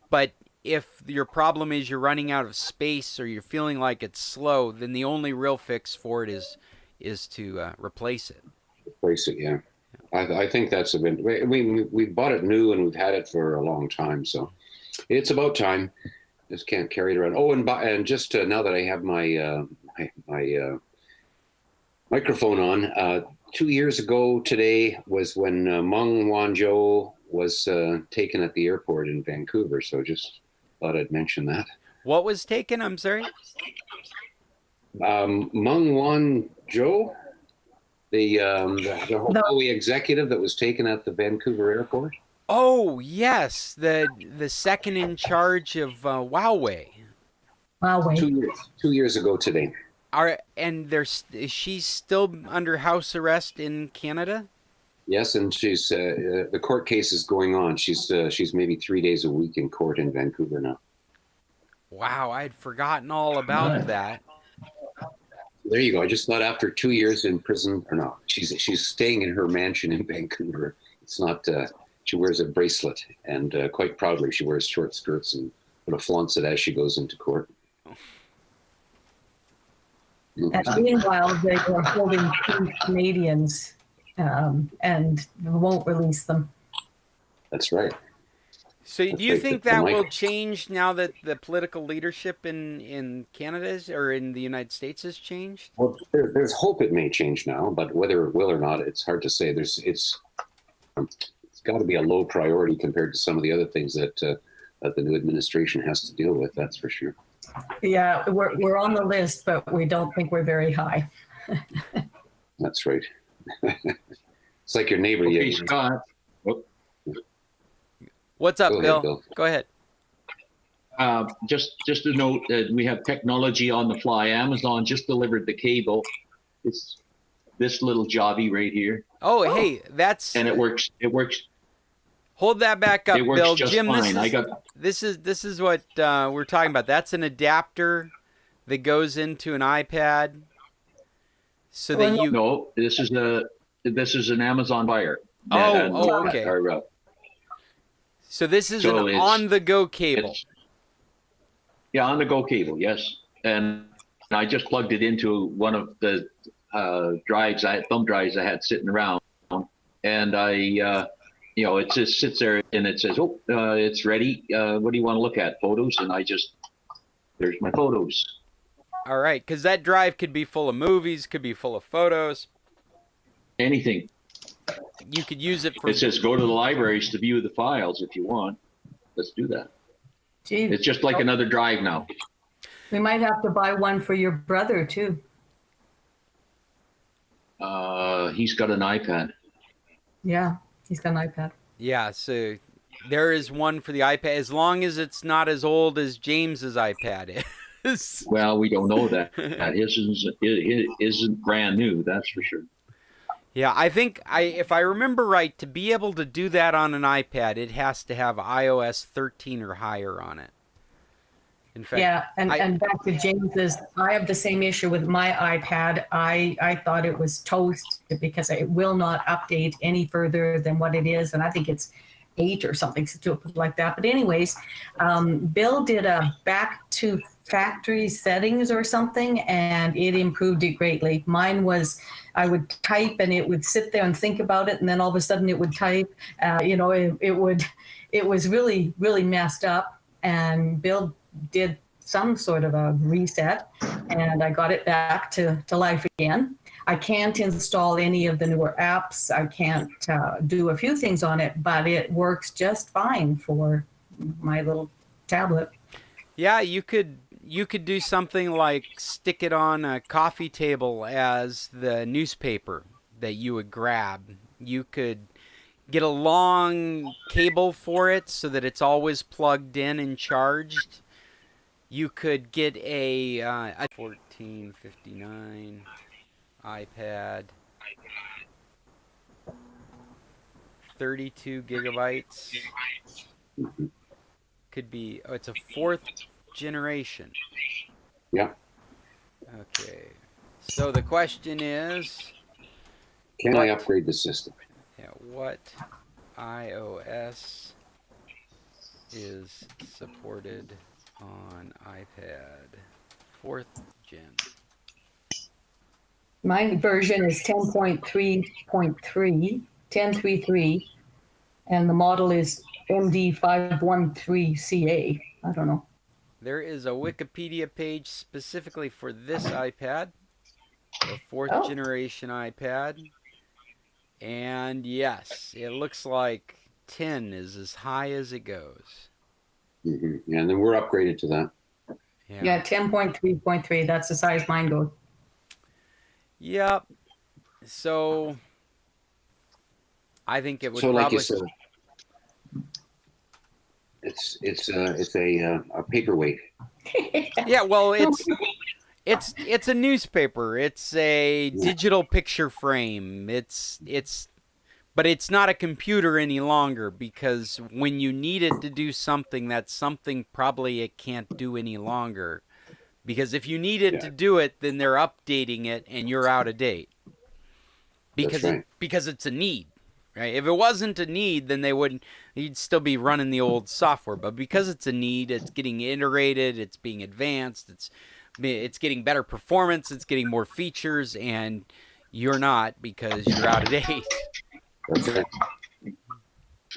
but if your problem is you're running out of space or you're feeling like it's slow, then the only real fix for it is to replace it. Replace it, yeah. I think that's a bit. We bought it new and we've had it for a long time, so it's about time. Just can't carry it around. Oh, and just now that I have my my microphone on, 2 years ago today was when Meng Wanzhou was taken at the airport in Vancouver. So just thought I'd mention that. What was taken? I'm sorry. Meng Wanzhou. The Huawei executive that was taken at the Vancouver airport. Oh yes, the second in charge of Huawei. Huawei. 2 years ago today. She's still under house arrest in Canada? Yes, and she's the court case is going on. She's maybe 3 days a week in court in Vancouver now. Wow, I'd forgotten all about that. There you go. I just thought after 2 years in prison, or no, she's staying in her mansion in Vancouver. It's not. She wears a bracelet, and quite proudly, she wears short skirts and sort of flaunts it as she goes into court. Meanwhile, they were holding 2 Canadians and won't release them. That's right. So do you think that will change now that the political leadership in Canada or in the United States has changed? Well, there's hope it may change now, but whether it will or not, it's hard to say. It's got to be a low priority compared to some of the other things that the new administration has to deal with. That's for sure. Yeah, we're on the list, but we don't think we're very high. That's right. It's like your neighbor. Okay, Scott. What's up, Bill? Go ahead. Just a note that we have technology on the fly. Amazon just delivered the cable. It's this little jobby right here. Oh, hey, that's and it works. It works. Hold that back up, it works Bill. Just Jim, fine. this is what we're talking about. That's an adapter that goes into an iPad, so that you. No, this is an Amazon Fire. Okay. So this is an on-the-go cable. Yeah, on-the-go cable, yes. And I just plugged it into one of the thumb drives I had sitting around, and I you know, it just sits there and it says, "Oh, it's ready. What do you want to look at? Photos?" And there's my photos. All right, because that drive could be full of movies, could be full of photos. Anything. You could use it for. It says go to the libraries to view the files if you want. Let's do that. Gee, It's just like another drive now. we might have to buy one for your brother too. He's got an iPad. Yeah, he's got an iPad. Yeah, so there is one for the iPad, as long as it's not as old as James's iPad is. Well, we don't know that. It isn't brand new, that's for sure. Yeah, I think if I remember right, to be able to do that on an iPad, it has to have iOS 13 or higher on it. In fact, Yeah, and back to James's, I have the same issue with my iPad. I thought it was toast because it will not update any further than what it is, and I think it's 8 or something stupid like that. But anyways, Bill did a back to factory settings or something, and it improved it greatly. Mine was, I would type and it would sit there and think about it, and then all of a sudden it would type. It was really, really messed up, and Bill did some sort of a reset, and I got it back to life again. I can't install any of the newer apps. I can't do a few things on it, but it works just fine for my little tablet. yeah, you could do something like stick it on a coffee table as the newspaper that you would grab. You could get a long cable for it so that it's always plugged in and charged. You could get a 1459 iPad, 32 gigabytes. Could be, it's a 4th generation. Yeah. Okay. So the question is, Can I upgrade the system? yeah, what iOS is supported on iPad 4th gen? My version is 10.3.3, 10.3.3, and the model is MD513CA. I don't know. There is a Wikipedia page specifically for this iPad, the 4th Oh. generation iPad. And yes, it looks like 10 is as high as it goes. Mm-hmm. And then we're upgraded to that. Yeah, 10.3.3. That's the size mine goes. Yep. So I think it would So, like probably. you said, it's a paperweight. Yeah, well, it's a newspaper. It's a digital picture frame. But it's not a computer any longer, because when you need it to do something, that's something probably it can't do any longer. Because if you need it to do it, then they're updating it and you're out of date. Because That's right. because it's a need, right? If it wasn't a need, then you'd still be running the old software. But because it's a need, it's getting iterated, it's being advanced, it's getting better performance, it's getting more features, and you're not, because you're out of date. That's right.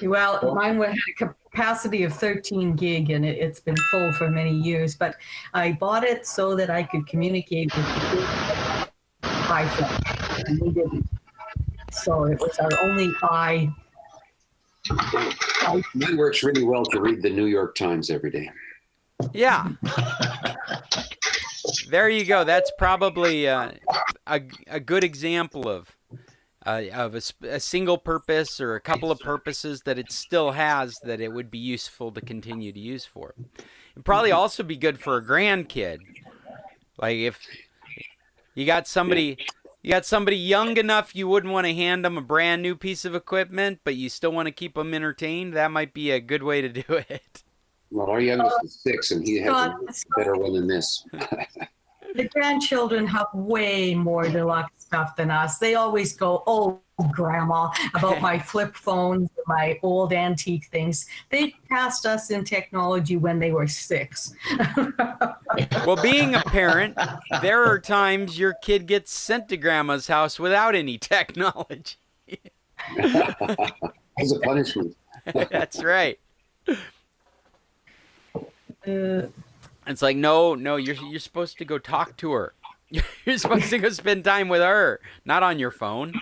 Well, mine had a capacity of 13 gig, and it's been full for many years. But I bought it so that I could communicate with the kids by phone, and we didn't. So it was our only Mine works really well to read the New York Times every day. Yeah. There you go. That's probably a good example of a single purpose or a couple of purposes that it still has that it would be useful to continue to use for. It'd probably also be good for a grandkid. Like if you got somebody young enough you wouldn't want to hand them a brand new piece of equipment, but you still want to keep them entertained, that might be a good way to do it. Well, our youngest is 6, and he has a better one than this. The grandchildren have way more deluxe stuff than us. They always go, "Oh, Grandma," about my flip phones, my old antique things. They passed us in technology when they were 6. Well, being a parent, there are times your kid gets sent to Grandma's house without any technology. as a punishment. That's right. Uh, It's like, no, you're supposed to go talk to her. You're supposed to go spend time with her, not on your phone.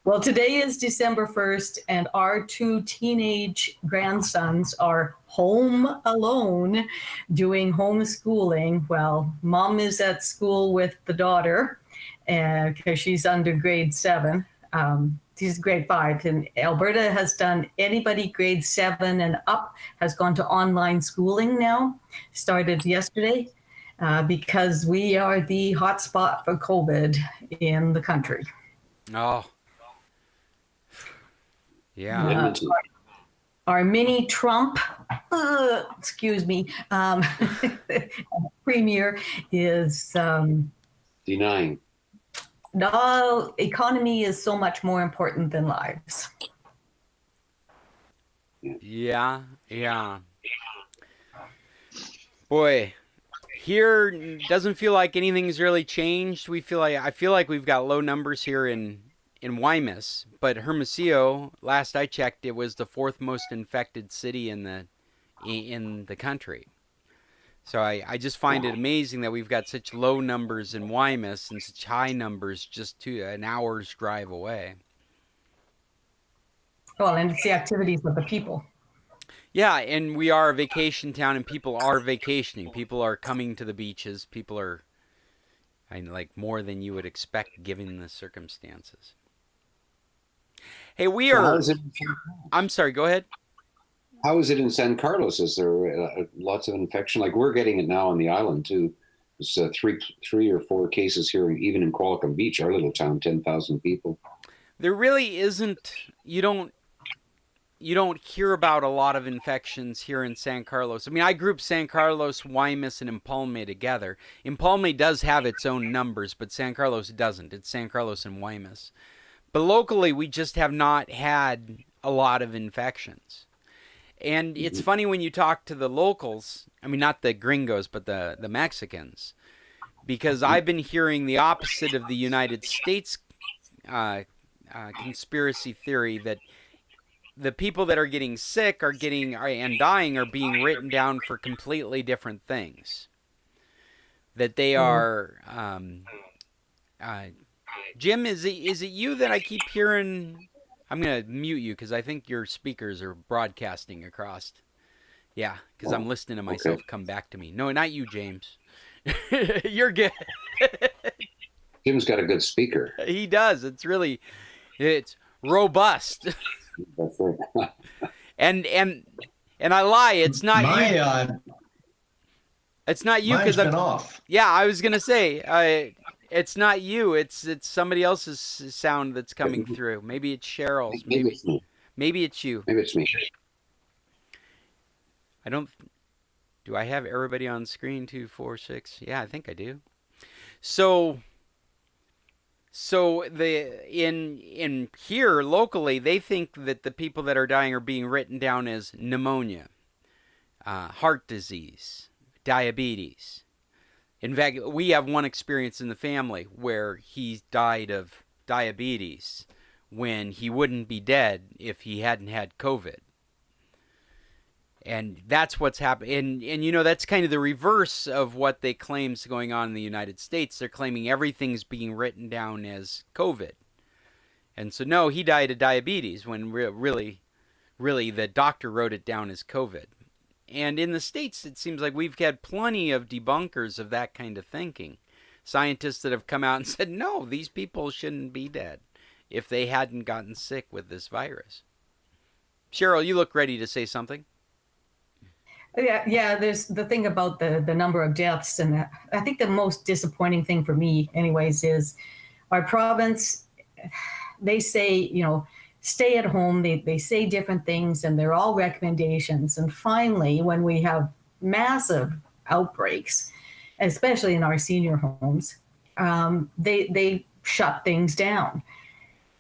Well, today is December 1st, and our 2 teenage grandsons are home alone doing homeschooling. Well, mom is at school with the daughter because she's under grade 7. She's grade 5. And Alberta has done anybody grade 7 and up has gone to online schooling now, started yesterday, because we are the hotspot for COVID in the country. Oh. Yeah. Our mini Trump, premier is Denying. no, economy is so much more important than lives. Yeah. Boy, here doesn't feel like anything's really changed. I feel like we've got low numbers here in Guaymas, but Hermosillo, last I checked, it was the 4th most infected city in the country. So I just find it amazing that we've got such low numbers in Guaymas and such high numbers just an hour's drive away. Well, and it's the activities of the people. Yeah, and we are a vacation town, and people are vacationing. People are coming to the beaches. People are, like, more than you would expect given the circumstances. Hey, we are. I'm sorry. Go ahead. How is it in San Carlos? Is there lots of infection? Like we're getting it now on the island too. There's 3 or 4 cases here, even in Qualicum Beach, our little town, 10,000 people. There really isn't. You don't hear about a lot of infections here in San Carlos. I mean, I group San Carlos, Guaymas, and Empalme together. Empalme does have its own numbers, but San Carlos doesn't. It's San Carlos and Guaymas. But locally, we just have not had a lot of infections. And it's funny when you talk to the locals, I mean, not the gringos, but the Mexicans, because I've been hearing the opposite of the United States conspiracy theory that the people that are getting sick and dying are being written down for completely different things. That they are, Jim, is it you that I keep hearing? I'm going to mute you because I think your speakers are broadcasting across. Yeah, because I'm listening to myself come back to me. No, not you, James. You're good. Jim's got a good speaker. He does. It's robust. and I lie. It's not you. It's not you because I'm off. Yeah, I was gonna say it's not you. It's somebody else's sound that's coming through. Maybe it's Cheryl's. Maybe it's me. Maybe it's you. Maybe it's me. I don't. Do I have everybody on screen? 2, 4, 6. Yeah, I think I do. So in here locally, they think that the people that are dying are being written down as pneumonia, heart disease, diabetes. In fact, we have one experience in the family where he died of diabetes when he wouldn't be dead if he hadn't had COVID. And that's what's happening. And you know, that's kind of the reverse of what they claim is going on in the United States. They're claiming everything's being written down as COVID. And so, no, he died of diabetes when really the doctor wrote it down as COVID. And in the States, it seems like we've had plenty of debunkers of that kind of thinking. Scientists that have come out and said, no, these people shouldn't be dead if they hadn't gotten sick with this virus. Cheryl, you look ready to say something. Yeah. There's the thing about the number of deaths, and I think the most disappointing thing for me, anyways, is our province. They say, stay at home. They say different things, and they're all recommendations. And finally, when we have massive outbreaks, especially in our senior homes, they shut things down.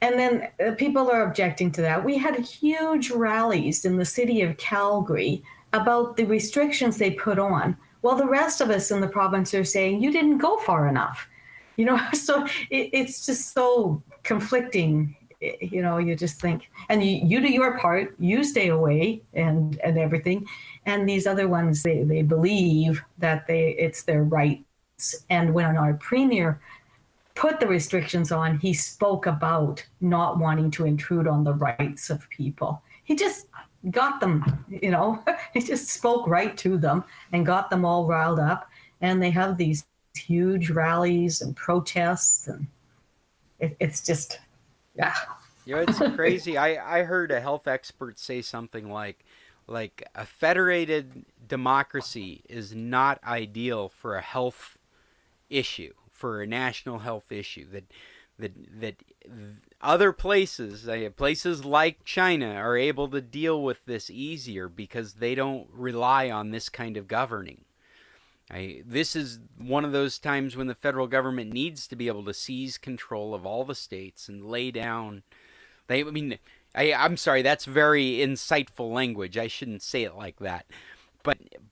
And then people are objecting to that. We had huge rallies in the city of Calgary about the restrictions they put on. Well, the rest of us in the province are saying, you didn't go far enough. So it's just so conflicting you know, you just think, and you do your part, you stay away and everything. And these other ones, they believe that it's their rights. And when our premier put the restrictions on, he spoke about not wanting to intrude on the rights of people. He just got them, you know, he just spoke right to them and got them all riled up. And they have these huge rallies and protests, and it's just, yeah. You know, it's crazy. I heard a health expert say something like a federated democracy is not ideal for a health issue, for a national health issue. That other places, places like China, are able to deal with this easier because they don't rely on this kind of governing. This is one of those times when the federal government needs to be able to seize control of all the states and lay down. I'm sorry, that's very insightful language. I shouldn't say it like that.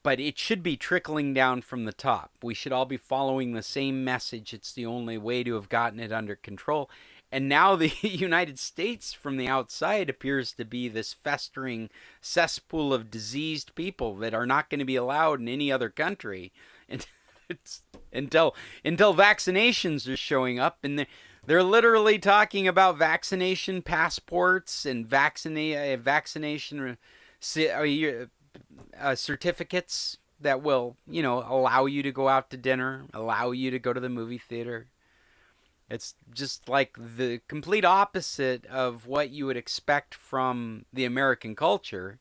But it should be trickling down from the top. We should all be following the same message. It's the only way to have gotten it under control. And now the United States from the outside appears to be this festering cesspool of diseased people that are not going to be allowed in any other country until vaccinations are showing up. And they're literally talking about vaccination passports and vaccination certificates that will, you know, allow you to go out to dinner, allow you to go to the movie theater. It's just like the complete opposite of what you would expect from the American culture,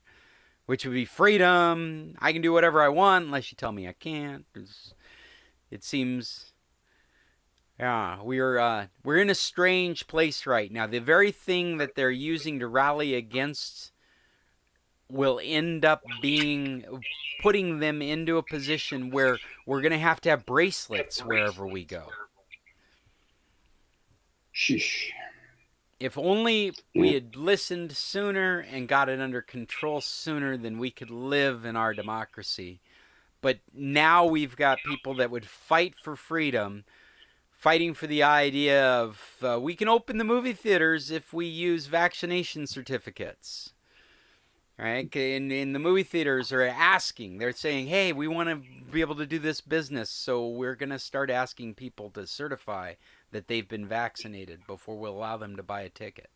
which would be freedom. I can do whatever I want unless you tell me I can't. It seems, yeah, we're in a strange place right now. The very thing that they're using to rally against will end up putting them into a position where we're going to have bracelets wherever we go. Sheesh. If only we had listened sooner and got it under control sooner, then we could live in our democracy. But now we've got people that would fight for freedom, fighting for the idea of we can open the movie theaters if we use vaccination certificates. Right? And the movie theaters are asking, they're saying, hey, we want to be able to do this business, so we're going to start asking people to certify that they've been vaccinated before we'll allow them to buy a ticket.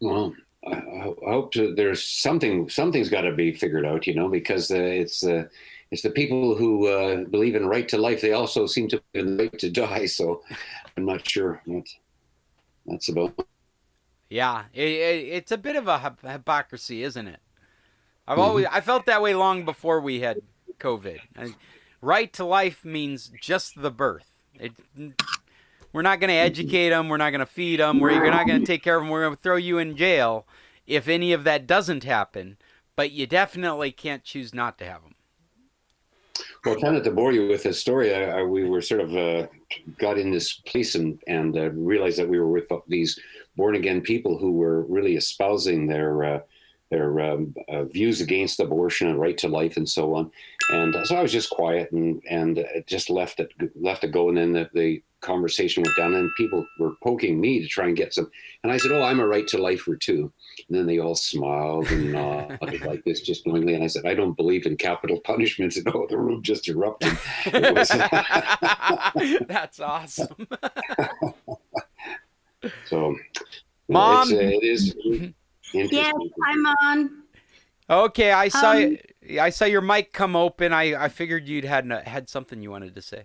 Well, I hope there's something's got to be figured out, you know, because it's the people who believe in right to life. They also seem to believe in the right to die. So I'm not sure what that's about. Yeah, it's a bit of a hypocrisy, isn't it? I felt that way long before we had COVID. Right to life means just the birth. We're not going to educate them. We're not going to feed them. We're not going to take care of them. We're going to throw you in jail if any of that doesn't happen. But you definitely can't choose not to have them. Well, trying not to bore you with this story, we were sort of got in this place and realized that we were with these born-again people who were really espousing their views against abortion and right to life and so on. And so I was just quiet and just left it go. And then the conversation went down and people were poking me to try and get some. And I said, oh, I'm a right to lifer too. And then they all smiled and nodded like this, just knowingly. And I said, I don't believe in capital punishments. And the room just erupted. That's awesome. So, Mom, it is. Yes, I'm on. Okay, I saw your mic come open. I figured you'd had something you wanted to say.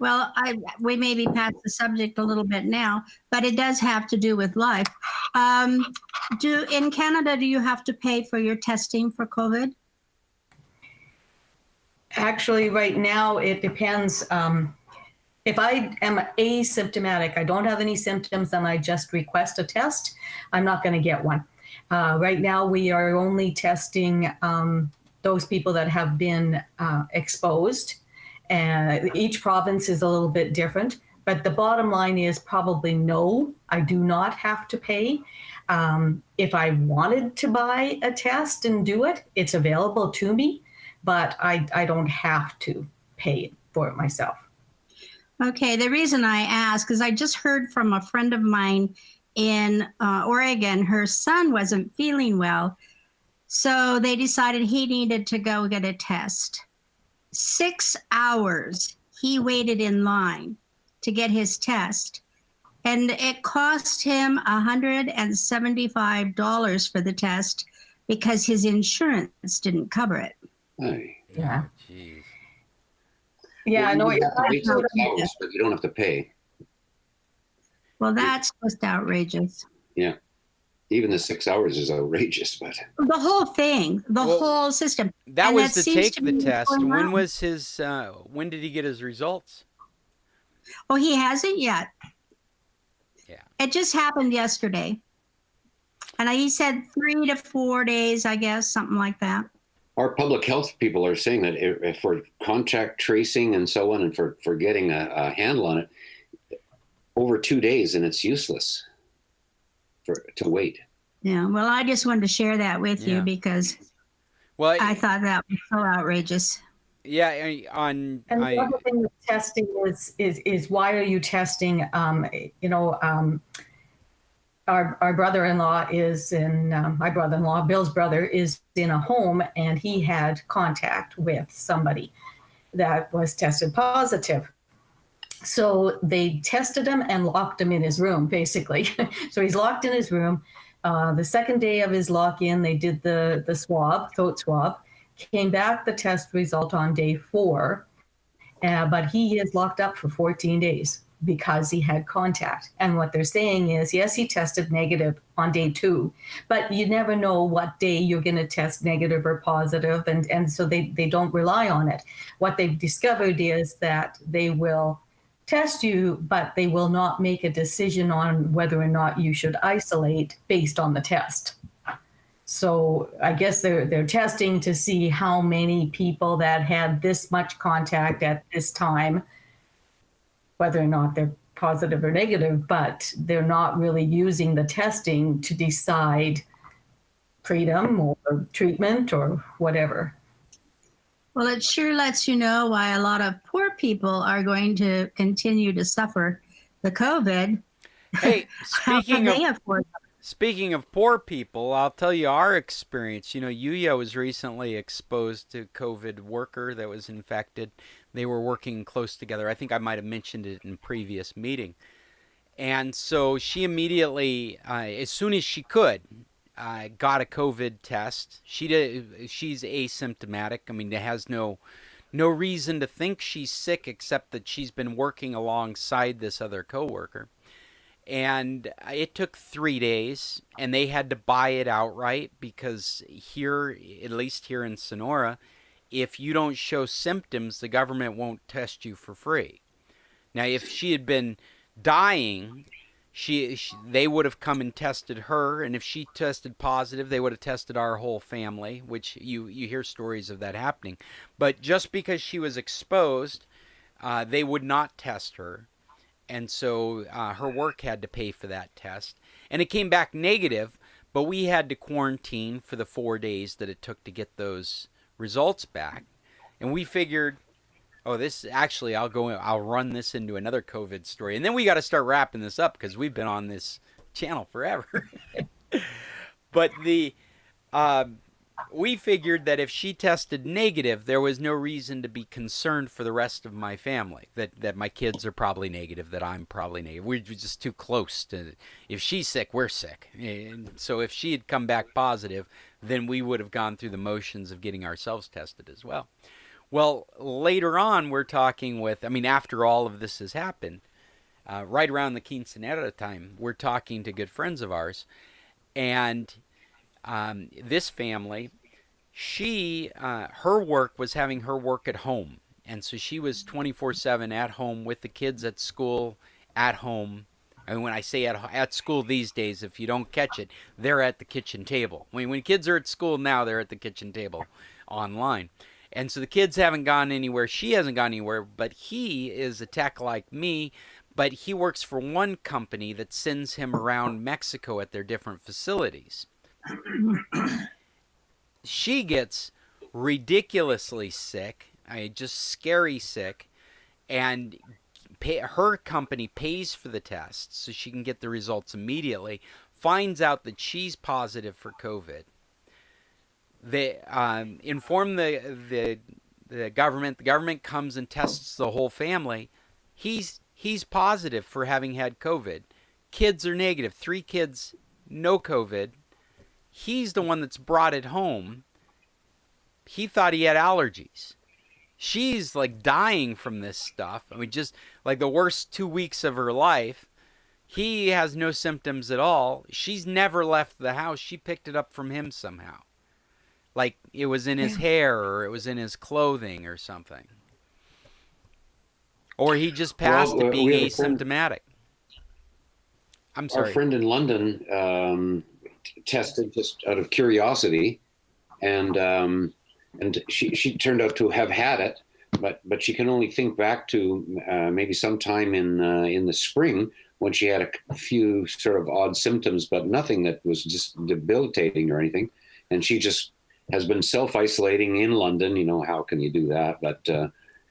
Well, we maybe passed the subject a little bit now, but it does have to do with life. In Canada, do you have to pay for your testing for COVID? Actually, right now, it depends. If I am asymptomatic, I don't have any symptoms, and I just request a test, I'm not going to get one. Right now, we are only testing those people that have been exposed. Each province is a little bit different, but the bottom line is probably no, I do not have to pay. If I wanted to buy a test and do it, it's available to me, but I don't have to pay for it myself. Okay, the reason I ask is I just heard from a friend of mine in Oregon, her son wasn't feeling well. So they decided he needed to go get a test. 6 hours he waited in line to get his test. And it cost him $175 for the test because his insurance didn't cover it. Hey. Yeah. Jeez. Yeah, I know what You you're have to wait talking 6 hours, but you don't have to pay. Well, that's just outrageous. Yeah. Even the 6 hours is outrageous, but The whole thing, the Well, whole system. That And was that to seems take to the be what's test. going When on. was his? When did he get his results? Oh, he hasn't yet. Yeah. It just happened yesterday. And he said 3 to 4 days, I guess, something like that. our public health people are saying that if for contact tracing and so on, and for getting a handle on it, over 2 days, and it's useless to wait. Yeah, well, I just wanted to share that with you because I thought that was so outrageous. Yeah, And the other thing with testing is why are you testing? Our brother-in-law is in, my brother-in-law, Bill's brother, is in a home, and he had contact with somebody that was tested positive. So they tested him and locked him in his room, basically. So he's locked in his room. The second day of his lock-in, they did the swab, throat swab. Came back the test result on day 4, but he is locked up for 14 days because he had contact. And what they're saying is, yes, he tested negative on day 2, but you never know what day you're going to test negative or positive, and so they don't rely on it. What they've discovered is that they will test you, but they will not make a decision on whether or not you should isolate based on the test. So I guess they're testing to see how many people that had this much contact at this time, whether or not they're positive or negative, but they're not really using the testing to decide freedom or treatment or whatever. Well, it sure lets you know why a lot of poor people are going to continue to suffer the COVID. Hey, speaking of poor people, I'll tell you our experience. You know, Yuya was recently exposed to COVID worker that was infected. They were working close together. I think I might have mentioned it in previous meeting. And so she immediately, as soon as she could, got a COVID test. She's asymptomatic. I mean, it has no reason to think she's sick except that she's been working alongside this other coworker. And it took 3 days, and they had to buy it outright because here, at least here in Sonora, if you don't show symptoms, the government won't test you for free. Now, if she had been dying, they would have come and tested her, and if she tested positive, they would have tested our whole family, which you hear stories of that happening. But just because she was exposed, they would not test her. And so her work had to pay for that test. And it came back negative, but we had to quarantine for the 4 days that it took to get those results back. And we figured, oh, this actually, I'll run this into another COVID story. And then we got to start wrapping this up because we've been on this channel forever. But we figured that if she tested negative, there was no reason to be concerned for the rest of my family. That my kids are probably negative, that I'm probably negative. We're just too close to. If she's sick, we're sick. And so if she had come back positive, then we would have gone through the motions of getting ourselves tested as well. Well, later on, we're talking with. I mean, after all of this has happened, right around the quinceanera time, we're talking to good friends of ours, and. This family, her work was having her work at home. And so she was 24/7 at home with the kids at school, at home. And when I say at school these days, if you don't catch it, they're at the kitchen table. When kids are at school now, they're at the kitchen table online. And so the kids haven't gone anywhere. She hasn't gone anywhere, but he is a tech like me. But he works for one company that sends him around Mexico at their different facilities. She gets ridiculously sick, just scary sick, and her company pays for the test so she can get the results immediately, finds out that she's positive for COVID. They inform the government. The government comes and tests the whole family. He's positive for having had COVID. Kids are negative. 3 kids, no COVID. He's the one that's brought it home. He thought he had allergies. She's like dying from this stuff. I mean, just like the worst 2 weeks of her life. He has no symptoms at all. She's never left the house. She picked it up from him somehow. Like it was in his hair or it was in his clothing or something. Or he just passed it being asymptomatic. I'm sorry. Our friend in London tested just out of curiosity, and she turned out to have had it, but she can only think back to maybe sometime in the spring when she had a few sort of odd symptoms, but nothing that was just debilitating or anything. And she just has been self-isolating in London. You know, how can you do that? But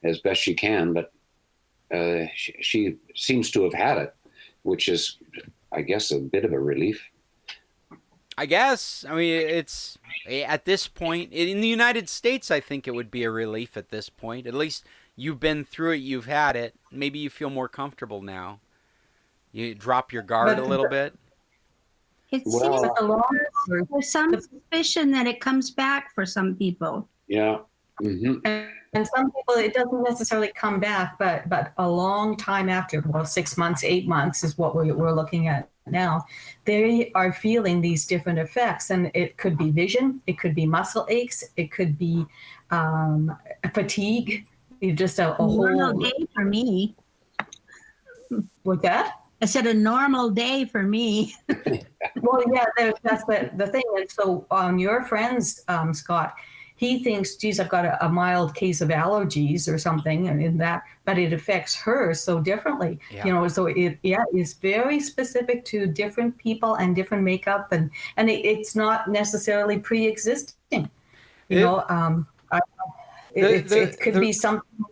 as best she can. But she seems to have had it, which is, I guess, a bit of a relief. I guess. I mean, it's at this point in the United States, I think it would be a relief at this point. At least you've been through it, you've had it. Maybe you feel more comfortable now. You drop your guard a little bit. It seems there's some suspicion that it comes back for some people. Yeah. Mm-hmm. And some people, it doesn't necessarily come back, but a long time after, well, 6 months, 8 months is what we're looking at now. They are feeling these different effects, and it could be vision, it could be muscle aches, it could be fatigue. Just a normal whole day for me. With that? I said a normal day for me. Well, yeah, that's the thing. And so your friend's Scott, he thinks, geez, I've got a mild case of allergies or something, and in that, but it affects her so differently. Yeah. You know, so it is very specific to different people and different makeup, and it's not necessarily pre-existing. It could be something.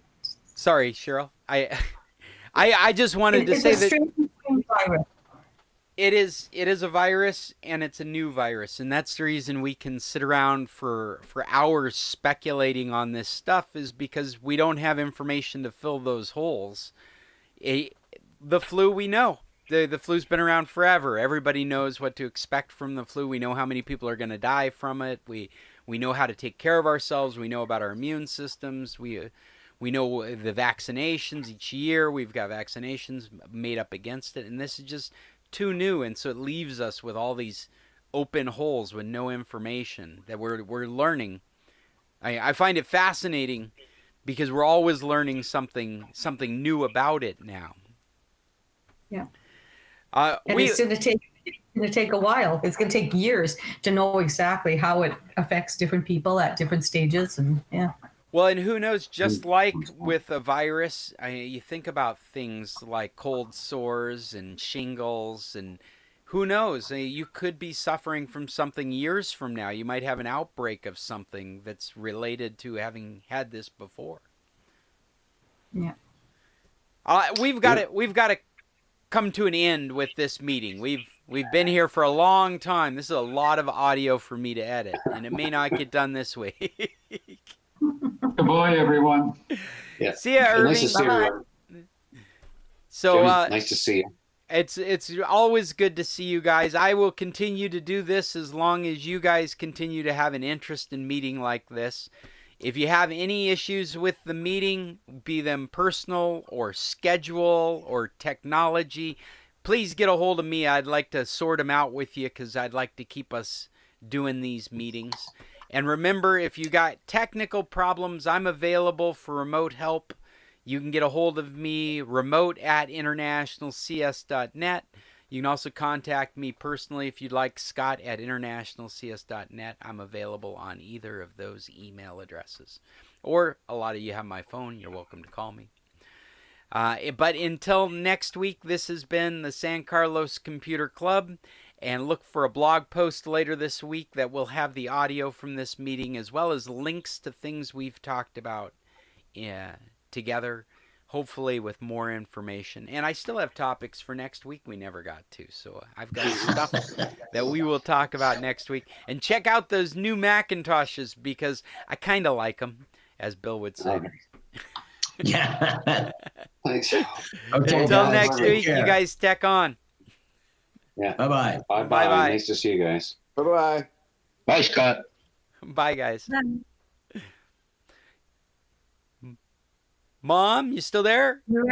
Sorry, Cheryl. I just wanted to say that virus. it is a virus, and it's a new virus, and that's the reason we can sit around for hours speculating on this stuff, is because we don't have information to fill those holes. The flu, we know. The flu's been around forever. Everybody knows what to expect from the flu. We know how many people are going to die from it. We know how to take care of ourselves. We know about our immune systems. We know the vaccinations each year. We've got vaccinations made up against it, and this is just too new, and so it leaves us with all these open holes with no information that we're learning. I find it fascinating because we're always learning something new about it now. Yeah. And it's going to take a while. It's going to take years to know exactly how it affects different people at different stages, and yeah. Well, and who knows, just like with a virus, you think about things like cold sores and shingles, and who knows, you could be suffering from something years from now. You might have an outbreak of something that's related to having had this before. Yeah. We've got to come to an end with this meeting. We've been here for a long time. This is a lot of audio for me to edit, and it may not get done this week. Goodbye, everyone. Yeah. See ya, Irving. Nice to see you. So nice to see you. It's always good to see you guys. I will continue to do this as long as you guys continue to have an interest in meeting like this. If you have any issues with the meeting, be them personal or schedule or technology, please get a hold of me. I'd like to sort them out with you because I'd like to keep us doing these meetings. And remember, if you got technical problems, I'm available for remote help. You can get a hold of me remote@internationalcs.net. You can also contact me personally if you'd like, scott@internationalcs.net. I'm available on either of those email addresses. Or a lot of you have my phone. You're welcome to call me. But until next week, this has been the San Carlos Computer Club. And look for a blog post later this week that will have the audio from this meeting as well as links to things we've talked about together. hopefully with more information. And I still have topics for next week we never got to. So I've got stuff that we will talk about next week. And check out those new Macintoshes because I kind of like them, as Bill would say. Yeah. Thanks. Okay, Until guys, next take week, care. you guys tech on. Yeah. Bye-bye. Bye Bye-bye. bye. Nice to see you guys. Bye-bye. Bye, Scott. Bye, guys. Mom, you still there? You're at